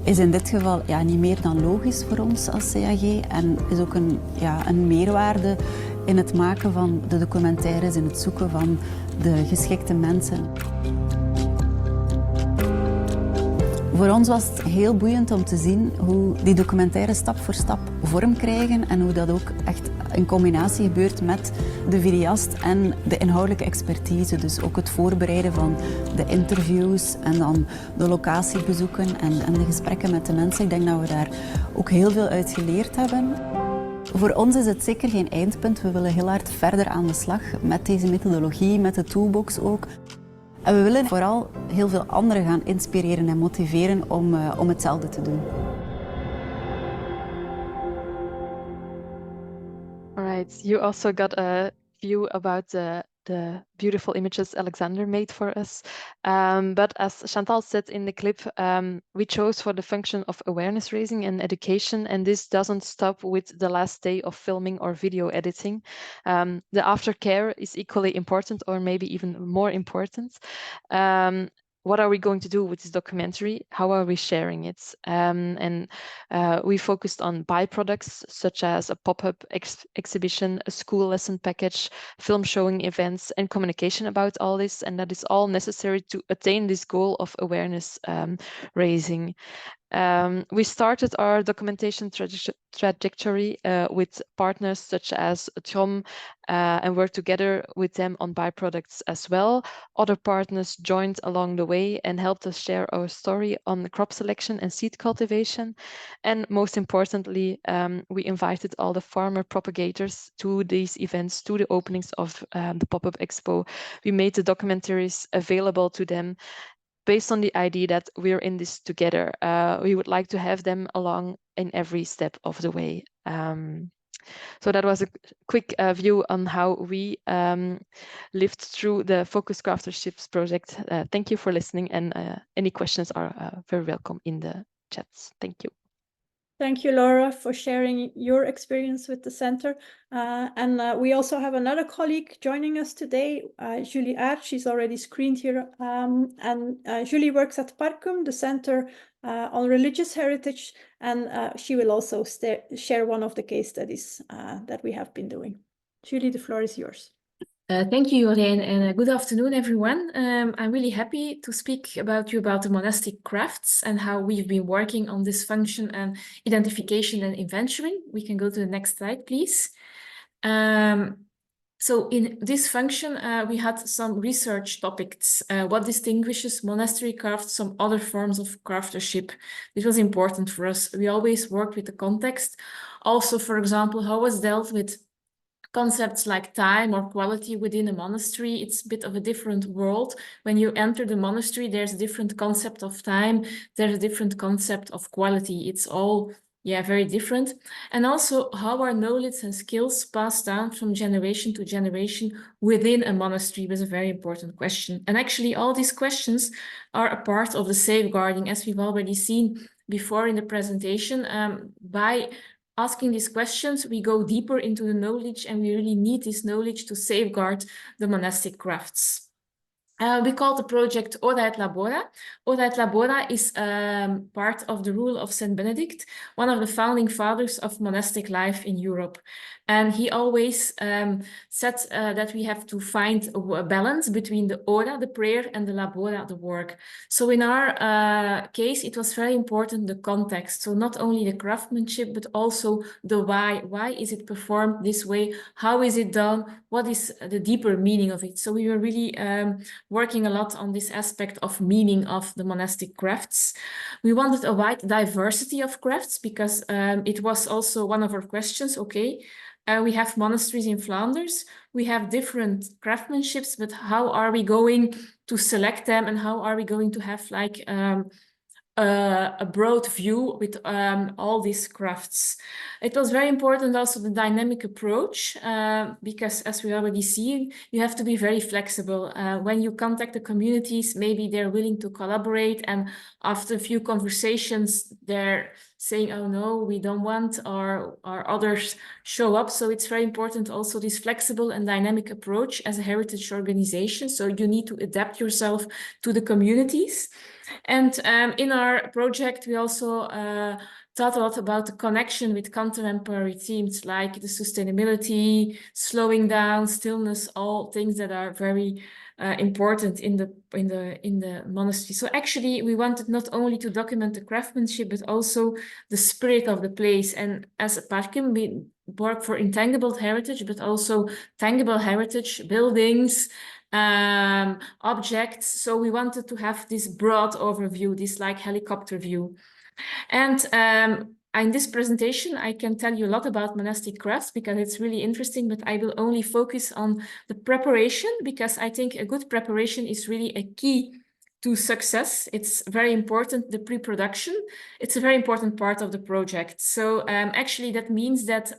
is in dit geval niet meer dan logisch voor ons als CAG en is ook een meerwaarde in het maken van de documentaires, in het zoeken van de geschikte mensen. Voor ons was het heel boeiend om te zien hoe die documentaires stap voor stap vorm krijgen en hoe dat ook echt in combinatie gebeurt met de videast en de inhoudelijke expertise. Dus ook het voorbereiden van de interviews en dan de locatiebezoeken en de gesprekken met de mensen. Ik denk dat we daar ook heel veel uit geleerd hebben. Voor ons is het zeker geen eindpunt. We willen heel hard verder aan de slag met deze methodologie, met de toolbox ook. En we willen vooral heel veel anderen gaan inspireren en motiveren om hetzelfde te doen. All right, you also got a view about the beautiful images Alexander made for us. But as Chantal said in the clip, we chose for the function of awareness raising and education, and this doesn't stop with the last day of filming or video editing. The aftercare is equally important, or maybe even more important. What are we going to do with this documentary? How are we sharing it? We focused on byproducts such as a pop-up exhibition, a school lesson package, film showing events, and communication about all this. And that is all necessary to attain this goal of awareness raising. We started our documentation trajectory with partners such as Trom and worked together with them on byproducts as well. Other partners joined along the way and helped us share our story on crop selection and seed cultivation. And most importantly, we invited all the farmer propagators to these events, to the openings of the pop-up expo. We made the documentaries available to them based on the idea that we're in this together. We would like to have them along in every step of the way. So that was a quick view on how we lived through the Focus Crafterships project. Thank you for listening, and any questions are very welcome in the chats. Thank you. Thank you, Laura, for sharing your experience with the center. We also have another colleague joining us today, Julie Aert. She's already screened here. Julie works at Parkum, the Center on Religious Heritage, and she will also share one of the case studies that we have been doing. Julie, the floor is yours. Thank you, Jorijn, and good afternoon, everyone. I'm really happy to speak about the monastic crafts and how we've been working on this function and identification and inventorying. We can go to the next slide, please. So in this function, we had some research topics. What distinguishes monastery crafts from other forms of craftership? This was important for us. We always worked with the context. Also, for example, how was dealt with concepts like time or quality within a monastery. It's a bit of a different world. When you enter the monastery, there's a different concept of time. There's a different concept of quality. It's all, very different. And also how are knowledge and skills passed down from generation to generation within a monastery was a very important question. And actually all these questions are a part of the safeguarding, as we've already seen before in the presentation. By asking these questions, we go deeper into the knowledge, and we really need this knowledge to safeguard the monastic crafts. We call the project Oda et Labora. Oda et Labora is part of the rule of Saint Benedict, one of the founding fathers of monastic life in Europe. And he always said that we have to find a balance between the Oda, the prayer, and the Labora, the work. So in our case, it was very important, the context. So not only the craftsmanship, but also the why. Why is it performed this way? How is it done? What is the deeper meaning of it? So we were really working a lot on this aspect of meaning of the monastic crafts. We wanted a wide diversity of crafts because it was also one of our questions. Okay, we have monasteries in Flanders, we have different craftsmanships, but how are we going to select them, and how are we going to have like a broad view with all these crafts? It was very important also the dynamic approach because as we already see, you have to be very flexible. When you contact the communities, maybe they're willing to collaborate, and after a few conversations, they're saying, oh no, we don't want, or others show up. So it's very important also this flexible and dynamic approach as a heritage organization. So you need to adapt yourself to the communities. And in our project, we also thought a lot about the connection with contemporary themes like the sustainability, slowing down, stillness, all things that are very important in the monastery. So actually, we wanted not only to document the craftsmanship, but also the spirit of the place. And as a Parkim, we work for intangible heritage, but also tangible heritage, buildings, objects. So we wanted to have this broad overview, this like helicopter view. And in this presentation, I can tell you a lot about monastic crafts because it's really interesting, but I will only focus on the preparation because I think a good preparation is really a key to success. It's very important, the pre-production. It's a very important part of the project. So actually that means that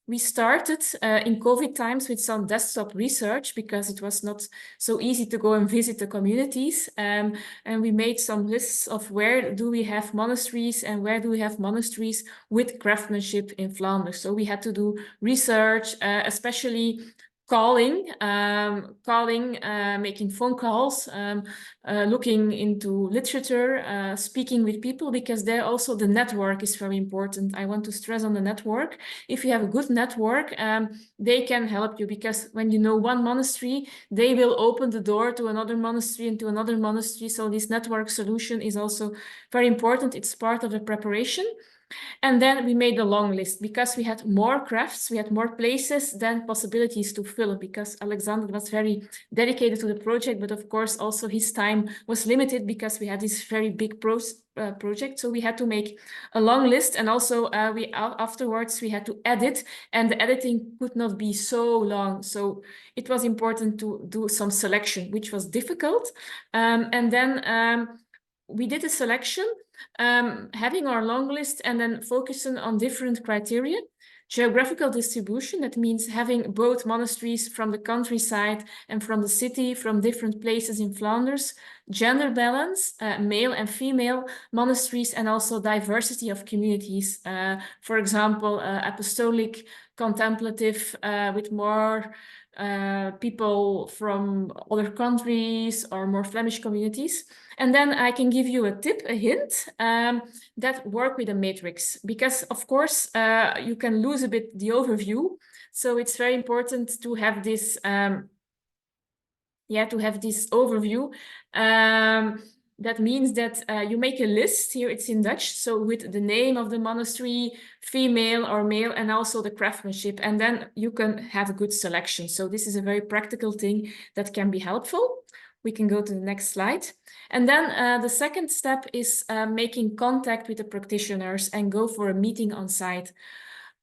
we started in COVID times with some desktop research because it was not so easy to go and visit the communities. And we made some lists of where do we have monasteries and where do we have monasteries with craftsmanship in Flanders. So we had to do research, especially making phone calls, looking into literature, speaking with people, because there also the network is very important. I want to stress on the network. If you have a good network, they can help you, because when you know one monastery, they will open the door to another monastery and to another monastery. So this network solution is also very important. It's part of the preparation. And then we made a long list because we had more crafts, we had more places than possibilities to fill, because Alexander was very dedicated to the project, but of course also his time was limited because we had this very big project. So we had to make a long list, and also afterwards we had to edit, and the editing could not be so long. So it was important to do some selection, which was difficult. And then we did a selection, having our long list and then focusing on different criteria. Geographical distribution, that means having both monasteries from the countryside and from the city, from different places in Flanders. Gender balance, male and female monasteries, and also diversity of communities. For example, apostolic, contemplative, with more people from other countries or more Flemish communities. And then I can give you a tip, a hint, that work with a matrix, because of course you can lose a bit the overview. So it's very important to have this, overview. That means that you make a list, here it's in Dutch, so with the name of the monastery, female or male, and also the craftsmanship, and then you can have a good selection. So this is a very practical thing that can be helpful. We can go to the next slide. And then the second step is making contact with the practitioners and go for a meeting on site.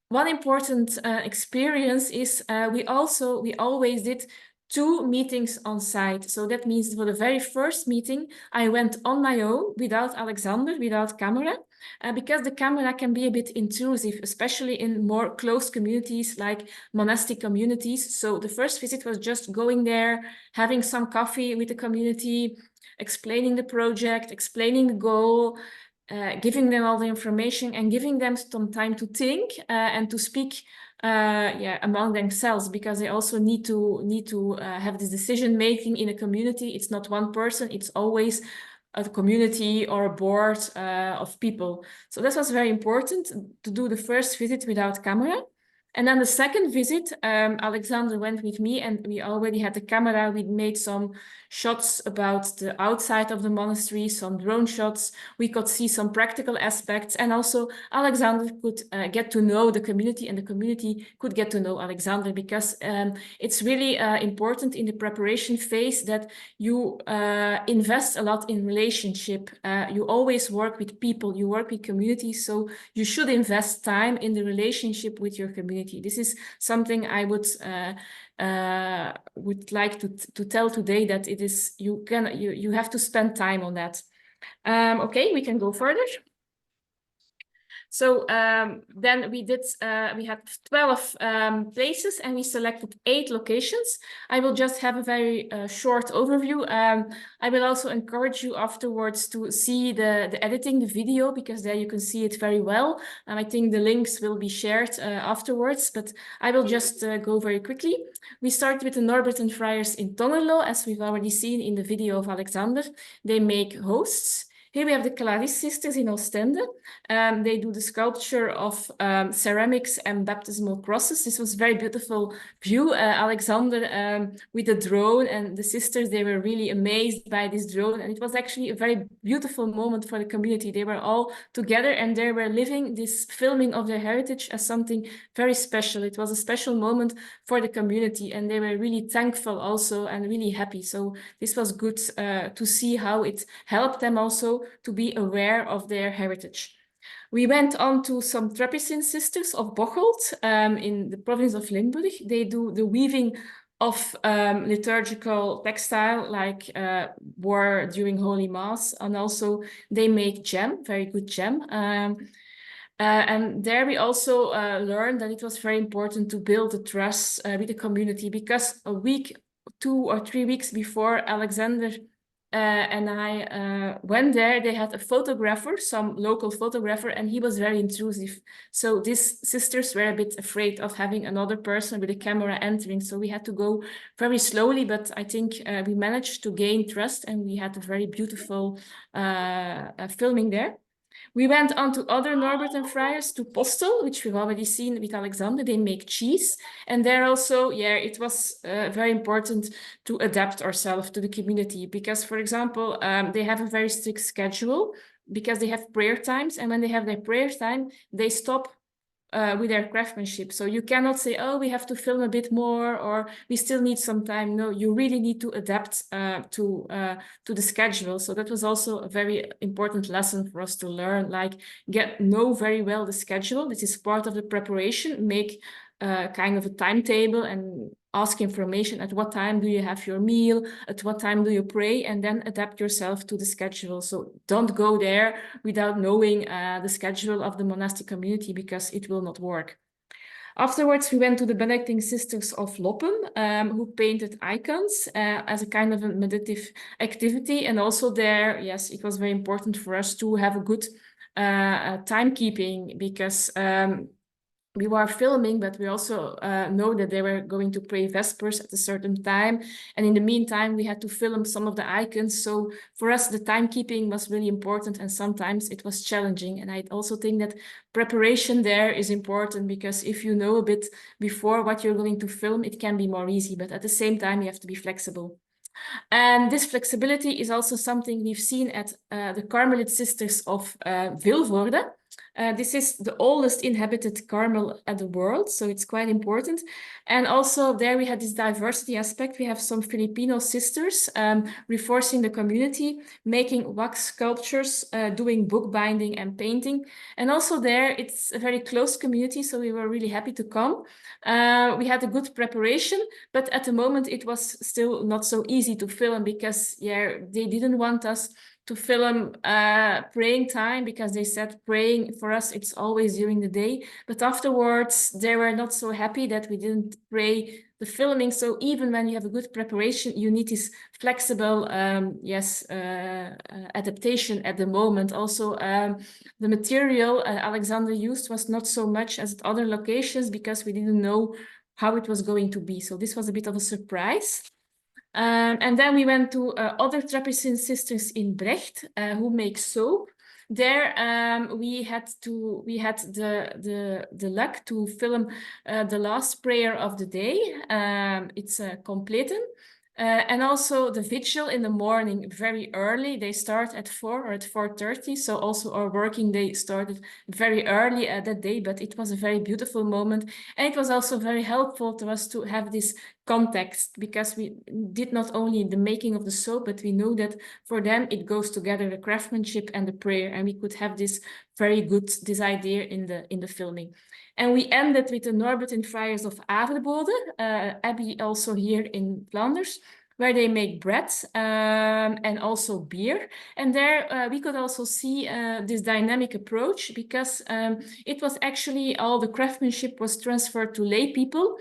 One important experience is we always did 2 meetings on site. So that means for the very first meeting, I went on my own without Alexander, without camera, because the camera can be a bit intrusive, especially in more close communities like monastic communities. So the first visit was just going there, having some coffee with the community, explaining the project, explaining the goal, giving them all the information and giving them some time to think and to speak among themselves, because they also need to have this decision making in a community. It's not one person, it's always a community or a board of people. So this was very important to do the first visit without camera. And then the second visit, Alexander went with me, and we already had the camera. We made some shots about the outside of the monastery, some drone shots. We could see some practical aspects, and also Alexander could get to know the community, and the community could get to know Alexander, because it's really important in the preparation phase that you invest a lot in relationship. You always work with people, you work with communities, so you should invest time in the relationship with your community. This is something I would like to tell today, that it is you have to spend time on that. Okay, we can go further. So then we had 12 places and we selected 8 locations. I will just have a very short overview. I will also encourage you afterwards to see the editing, the video, because there you can see it very well. I think the links will be shared afterwards, but I will just go very quickly. We start with the Norbert and Friars in Tongerlo, as we've already seen in the video of Alexander. They make hosts. Here we have the Clarice sisters in Ostende. They do the sculpture of ceramics and baptismal crosses. This was a very beautiful view. Alexander with a drone, and the sisters, they were really amazed by this drone. And it was actually a very beautiful moment for the community. They were all together and they were living this filming of their heritage as something very special. It was a special moment for the community and they were really thankful also and really happy. So this was good to see how it helped them also to be aware of their heritage. We went on to some Trapezian sisters of Bocholt in the province of Limburg. They do the weaving of liturgical textile like wore during Holy Mass, and also they make gem, very good gem. And there we also learned that it was very important to build the trust with the community, because a week, 2 or 3 weeks before Alexander and I went there, they had a photographer, some local photographer, and he was very intrusive. So these sisters were a bit afraid of having another person with a camera entering. So we had to go very slowly, but I think we managed to gain trust and we had a very beautiful filming there. We went on to other Norbert and Friars, to Postel, which we've already seen with Alexander. They make cheese. And there also, yeah, it was very important to adapt ourselves to the community because, for example, they have a very strict schedule because they have prayer times. And when they have their prayer time, they stop with their craftsmanship. So you cannot say, oh, we have to film a bit more or we still need some time. No, you really need to adapt to the schedule. So that was also a very important lesson for us to learn, like know very well the schedule. This is part of the preparation, make kind of a timetable and ask information. At what time do you have your meal? At what time do you pray? And then adapt yourself to the schedule. So don't go there without knowing the schedule of the monastic community because it will not work. Afterwards, we went to the Benedictine Sisters of Loppen, who painted icons as a kind of a meditative activity. And also there, yes, it was very important for us to have a good timekeeping because we were filming, but we also know that they were going to pray Vespers at a certain time. And in the meantime, we had to film some of the icons. So for us, the timekeeping was really important and sometimes it was challenging. And I also think that preparation there is important because if you know a bit before what you're going to film, it can be more easy. But at the same time, you have to be flexible. And this flexibility is also something we've seen at the Carmelite Sisters of Vilvoorde. This is the oldest inhabited Carmel at the world, so it's quite important. And also there we had this diversity aspect. We have some Filipino sisters reinforcing the community, making wax sculptures, doing bookbinding and painting. And also there it's a very close community, so we were really happy to come. We had a good preparation, but at the moment it was still not so easy to film because yeah, they didn't want us to film praying time because they said praying for us it's always during the day, but afterwards they were not so happy that we didn't pray the filming. So even when you have a good preparation, you need this flexible adaptation at the moment. Also the material Alexander used was not so much as at other locations because we didn't know how it was going to be, so this was a bit of a surprise. And then we went to other Trapezian sisters in Brecht who make soap. There we had the luck to film the last prayer of the day. It's completen. And also the vigil in the morning, very early. They start at 4 or at 4:30. So also our working day started very early that day, but it was a very beautiful moment. And it was also very helpful to us to have this context because we did not only the making of the soap, but we know that for them it goes together, the craftsmanship and the prayer. And we could have this very good, this idea in the filming. And we ended with the Norbert and Friars of Averbode, Abbey also here in Flanders, where they make bread and also beer. And there we could also see this dynamic approach, because it was actually all the craftsmanship was transferred to lay people.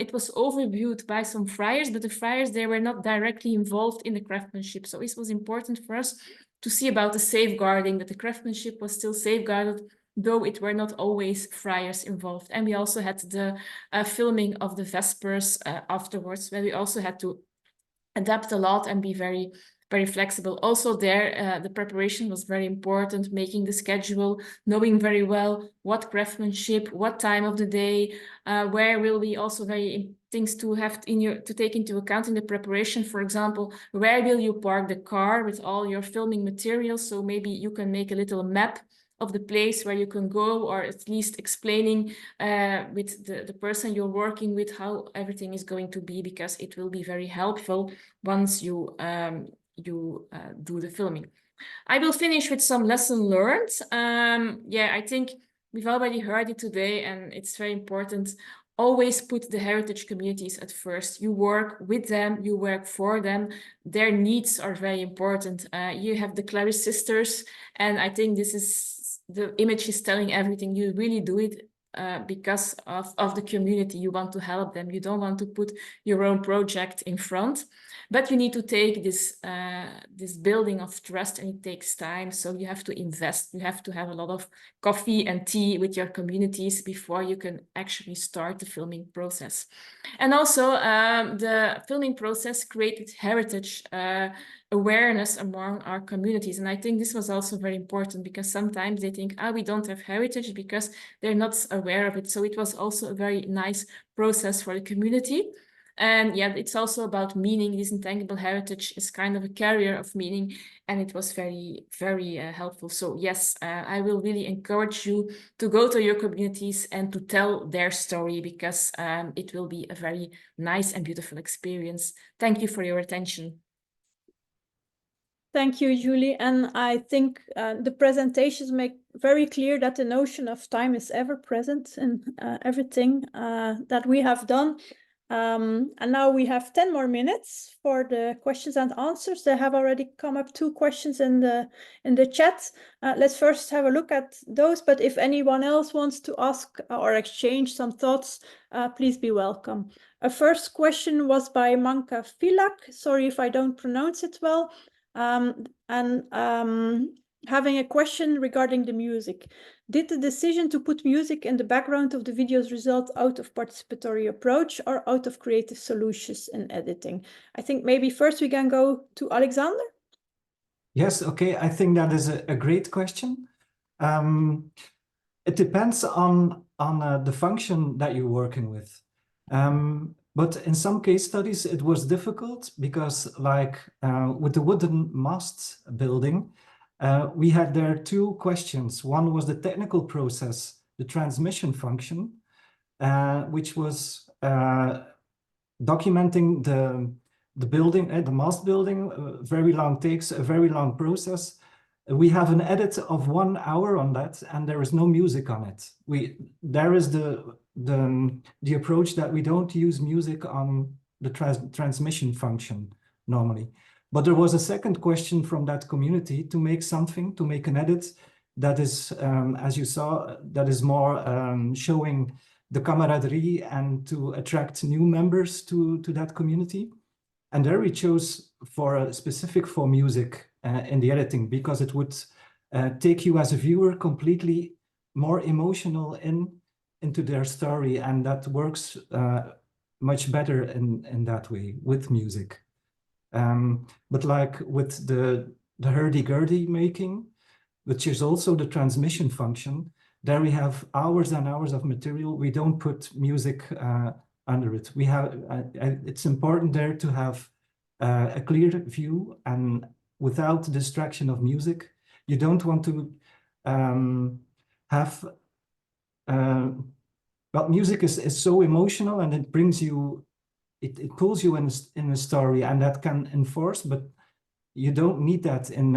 It was overviewed by some friars, but the friars, they were not directly involved in the craftsmanship. So it was important for us to see about the safeguarding, that the craftsmanship was still safeguarded, though it were not always friars involved. And we also had the filming of the Vespers afterwards, where we also had to adapt a lot and be very, very flexible. Also there, the preparation was very important, making the schedule, knowing very well what craftsmanship, what time of the day, where will be also very things to have to take into account in the preparation. For example, where will you park the car with all your filming materials? So maybe you can make a little map of the place where you can go, or at least explaining with the person you're working with how everything is going to be, because it will be very helpful once you do the filming. I will finish with some lesson learned. Yeah, I think we've already heard it today, and it's very important. Always put the heritage communities at first. You work with them, you work for them. Their needs are very important. You have the Clarice sisters, and I think this is, the image is telling everything. You really do it because of the community. You want to help them. You don't want to put your own project in front, but you need to take this this building of trust, and it takes time. So you have to invest. You have to have a lot of coffee and tea with your communities before you can actually start the filming process. And also the filming process created heritage awareness among our communities. And I think this was also very important, because sometimes they think, we don't have heritage because they're not aware of it. So it was also a very nice process for the community. And yeah, it's also about meaning. This intangible heritage is kind of a carrier of meaning, and it was very, very helpful. So yes, I will really encourage you to go to your communities and to tell their story, because it will be a very nice and beautiful experience. Thank you for your attention. Thank you, Julie. And I think the presentations make very clear that the notion of time is ever present in everything that we have done. And now we have 10 more minutes for the questions and answers. There have already come up 2 questions in the chat. Let's first have a look at those. But if anyone else wants to ask or exchange some thoughts, please be welcome. A first question was by Manka Filak. Sorry if I don't pronounce it well. Having a question regarding the music. Did the decision to put music in the background of the videos result out of participatory approach or out of creative solutions in editing? I think maybe first we can go to Alexander. Yes, okay. I think that is a great question. It depends on the function that you're working with. But in some case studies, it was difficult because, like with the wooden mast building, we had there 2 questions. One was the technical process, the transmission function, which was documenting the building, the mast building, very long takes, a very long process. We have an edit of 1 hour on that, and there is no music on it. There is the approach that we don't use music on the transmission function normally. But there was a second question from that community to make something, to make an edit that is, as you saw, that is more showing the camaraderie and to attract new members to that community. And there we chose for specific for music in the editing, because it would take you as a viewer completely more emotional into their story, and that works much better in that way with music. But like with the hurdy-gurdy making, which is also the transmission function, there we have hours and hours of material. We don't put music under it. We have it's important there to have a clear view and without distraction of music. You don't want to have but music is so emotional, and it brings you, it pulls you in a story, and that can enforce, but you don't need that in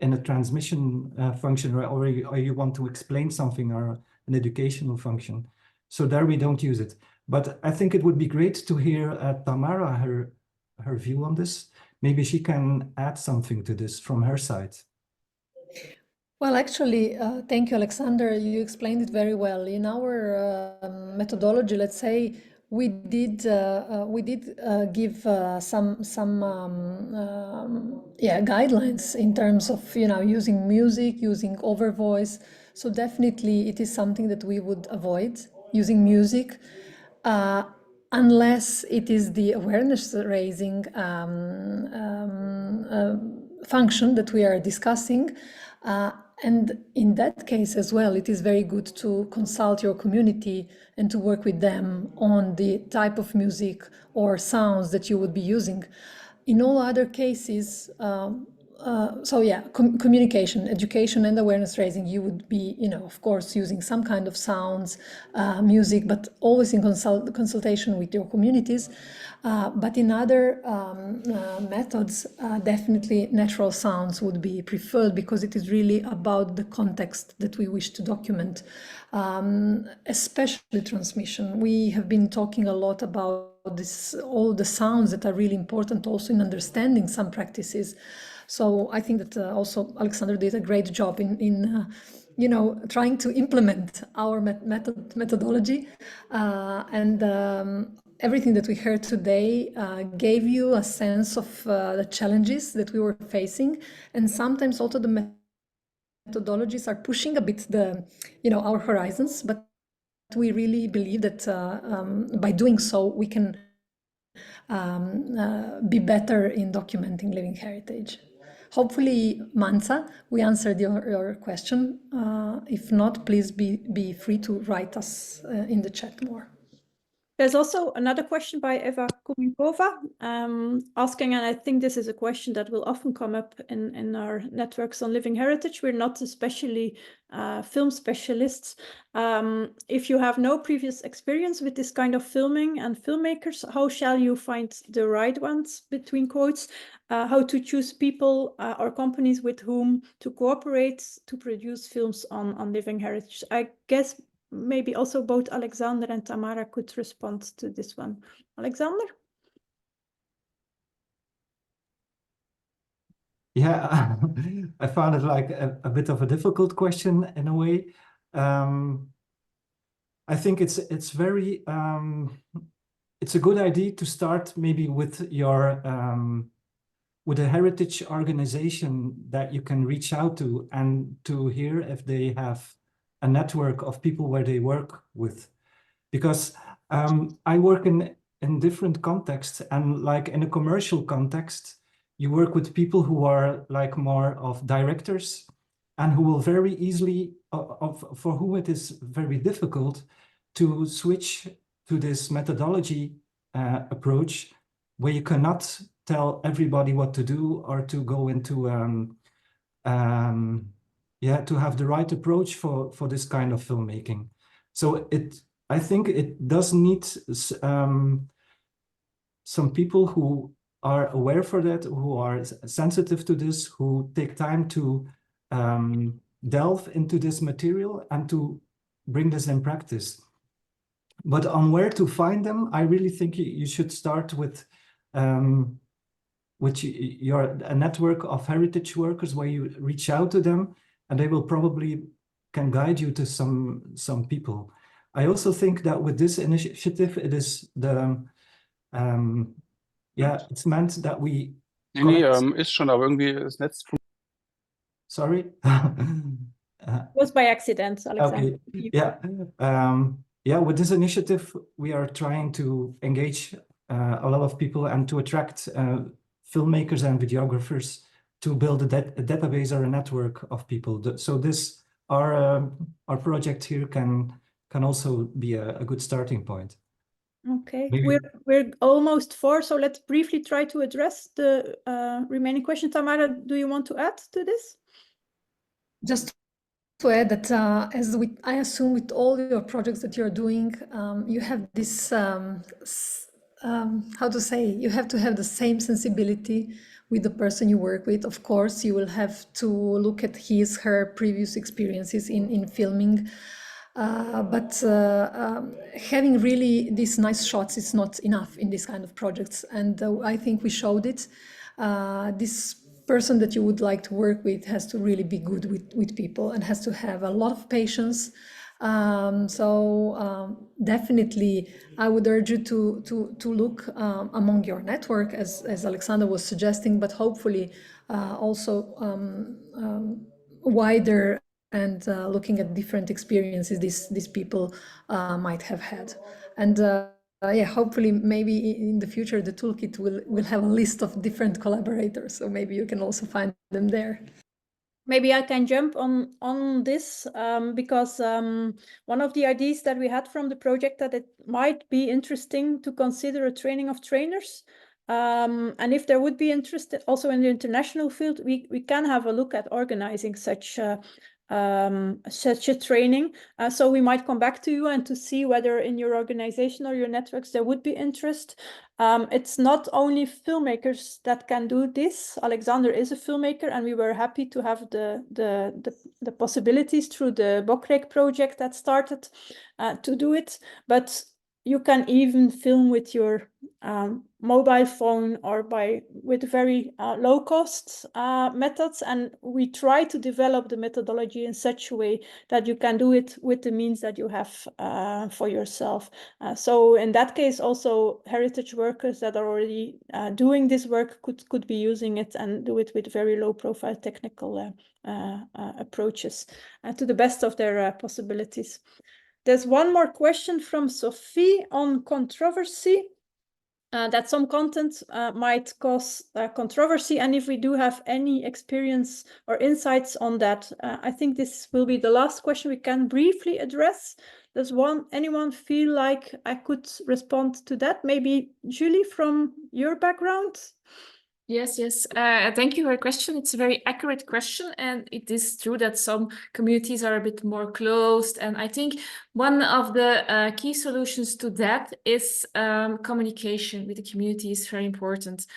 a transmission function, or you want to explain something, or an educational function. So there we don't use it. But I think it would be great to hear Tamara, her view on this. Maybe she can add something to this from her side. Well, actually, thank you, Alexander. You explained it very well. In our methodology, let's say, we did give some guidelines in terms of using music, using overvoice. So definitely, it is something that we would avoid using music, unless it is the awareness raising function that we are discussing. And in that case as well, it is very good to consult your community and to work with them on the type of music or sounds that you would be using. In all other cases, communication, education, and awareness raising, you would be, of course, using some kind of sounds, music, but always in consultation with your communities. But in other methods, definitely natural sounds would be preferred, because it is really about the context that we wish to document, especially transmission. We have been talking a lot about this, all the sounds that are really important also in understanding some practices. So I think that also Alexander did a great job in trying to implement our methodology, and everything that we heard today gave you a sense of the challenges that we were facing, and sometimes also the methodologies are pushing a bit our horizons, but we really believe that by doing so we can be better in documenting living heritage. Hopefully, Mansa, we answered your question. If not, please be free to write us in the chat more. There's also another question by Eva Kuminkova asking, and I think this is a question that will often come up in our networks on living heritage. We're not especially film specialists. If you have no previous experience with this kind of filming and filmmakers, how shall you find the right ones, between quotes, how to choose people or companies with whom to cooperate to produce films on living heritage? I guess maybe also both Alexander and Tamara could respond to this one. Alexander? Yeah, I found it like a bit of a difficult question in a way. I think it's very it's a good idea to start maybe with your with a heritage organization that you can reach out to, and to hear if they have a network of people where they work with. Because I work in different contexts, and like in a commercial context, you work with people who are like more of directors, and who will very easily, for whom it is very difficult to switch to this methodology approach, where you cannot tell everybody what to do, or to go into to have the right approach for this kind of filmmaking. So I think it does need some people who are aware for that, who are sensitive to this, who take time to delve into this material and to bring this in practice. But on where to find them, I really think you should start with a network of heritage workers, where you reach out to them, and they will probably can guide you to some people. I also think that with this initiative, it is it's meant that we... Nee, ist schon, aber irgendwie das Netz... Sorry? It was by accident, Alexander. Okay. With this initiative, we are trying to engage a lot of people and to attract filmmakers and videographers to build a database or a network of people. So this, our project here can also be a good starting point. Okay, Maybe. we're almost 4, so let's briefly try to address the remaining questions. Tamara, do you want to add to this? Just to add that, I assume with all your projects that you're doing, you have this, how to say, you have to have the same sensibility with the person you work with. Of course, you will have to look at her previous experiences in filming. But having really these nice shots is not enough in this kind of projects, and I think we showed it. This person that you would like to work with has to really be good with people and has to have a lot of patience. Definitely, I would urge you to look among your network, as Alexander was suggesting, but hopefully also wider and looking at different experiences these people might have had. And yeah, hopefully maybe in the future the toolkit will have a list of different collaborators, so maybe you can also find them there. Maybe I can jump on this because one of the ideas that we had from the project that it might be interesting to consider a training of trainers. And if there would be interest also in the international field, we can have a look at organizing such a training. So we might come back to you and to see whether in your organization or your networks there would be interest. It's not only filmmakers that can do this. Alexander is a filmmaker, and we were happy to have the possibilities through the Bokrijk project that started to do it. But you can even film with your mobile phone or with very low cost methods, and we try to develop the methodology in such a way that you can do it with the means that you have for yourself. So in that case, also heritage workers that are already doing this work could be using it and do it with very low profile technical approaches to the best of their possibilities. There's one more question from Sophie on controversy. That some content might cause controversy, and if we do have any experience or insights on that, I think this will be the last question we can briefly address. Does anyone feel like I could respond to that? Maybe Julie, from your background? Yes. Thank you for your question. It's a very accurate question, and it is true that some communities are a bit more closed. And I think one of the key solutions to that is communication with the community is very important.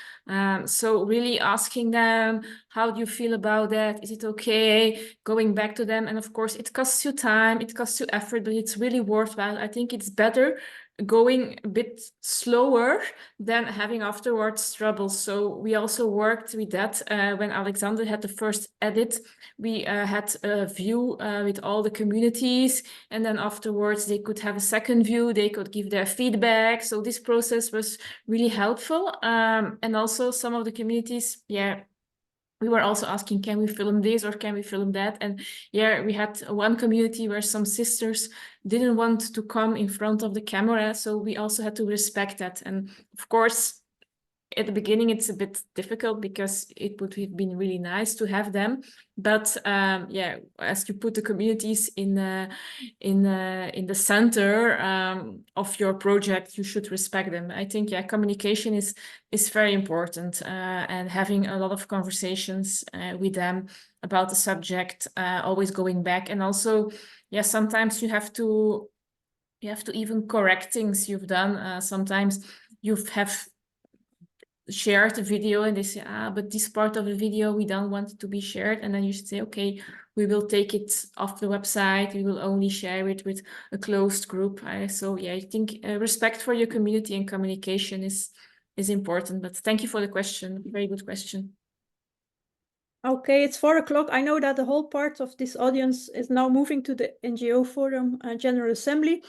So really asking them, how do you feel about that? Is it okay? Going back to them. And of course, it costs you time, it costs you effort, but it's really worthwhile. I think it's better going a bit slower than having afterwards trouble. So we also worked with that when Alexander had the first edit. We had a view with all the communities, and then afterwards they could have a second view, they could give their feedback. So this process was really helpful. And also some of the communities, we were also asking, can we film this or can we film that? And we had one community where some sisters didn't want to come in front of the camera. So we also had to respect that. And of course, at the beginning, it's a bit difficult because it would have been really nice to have them. But as you put the communities in the center of your project, you should respect them. I think communication is very important, and having a lot of conversations with them about the subject, always going back, and also sometimes you have to even correct things you've done. Sometimes you have shared the video and they say, but this part of the video we don't want it to be shared, and then you should say, okay, we will take it off the website, we will only share it with a closed group. So I think respect for your community and communication is important. But thank you for the question, very good question. Okay, it's 4 o'clock. I know that the whole part of this audience is now moving to the NGO Forum General Assembly.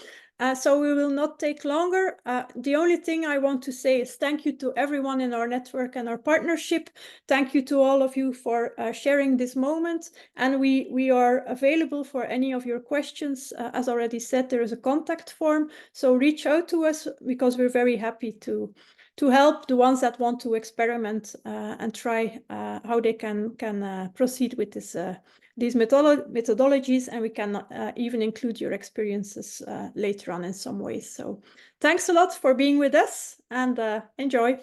So we will not take longer. The only thing I want to say is thank you to everyone in our network and our partnership. Thank you to all of you for sharing this moment. And we are available for any of your questions. As already said, there is a contact form. So reach out to us because we're very happy to help the ones that want to experiment and try how they can proceed with these methodologies, and we can even include your experiences later on in some ways. So thanks a lot for being with us, and enjoy.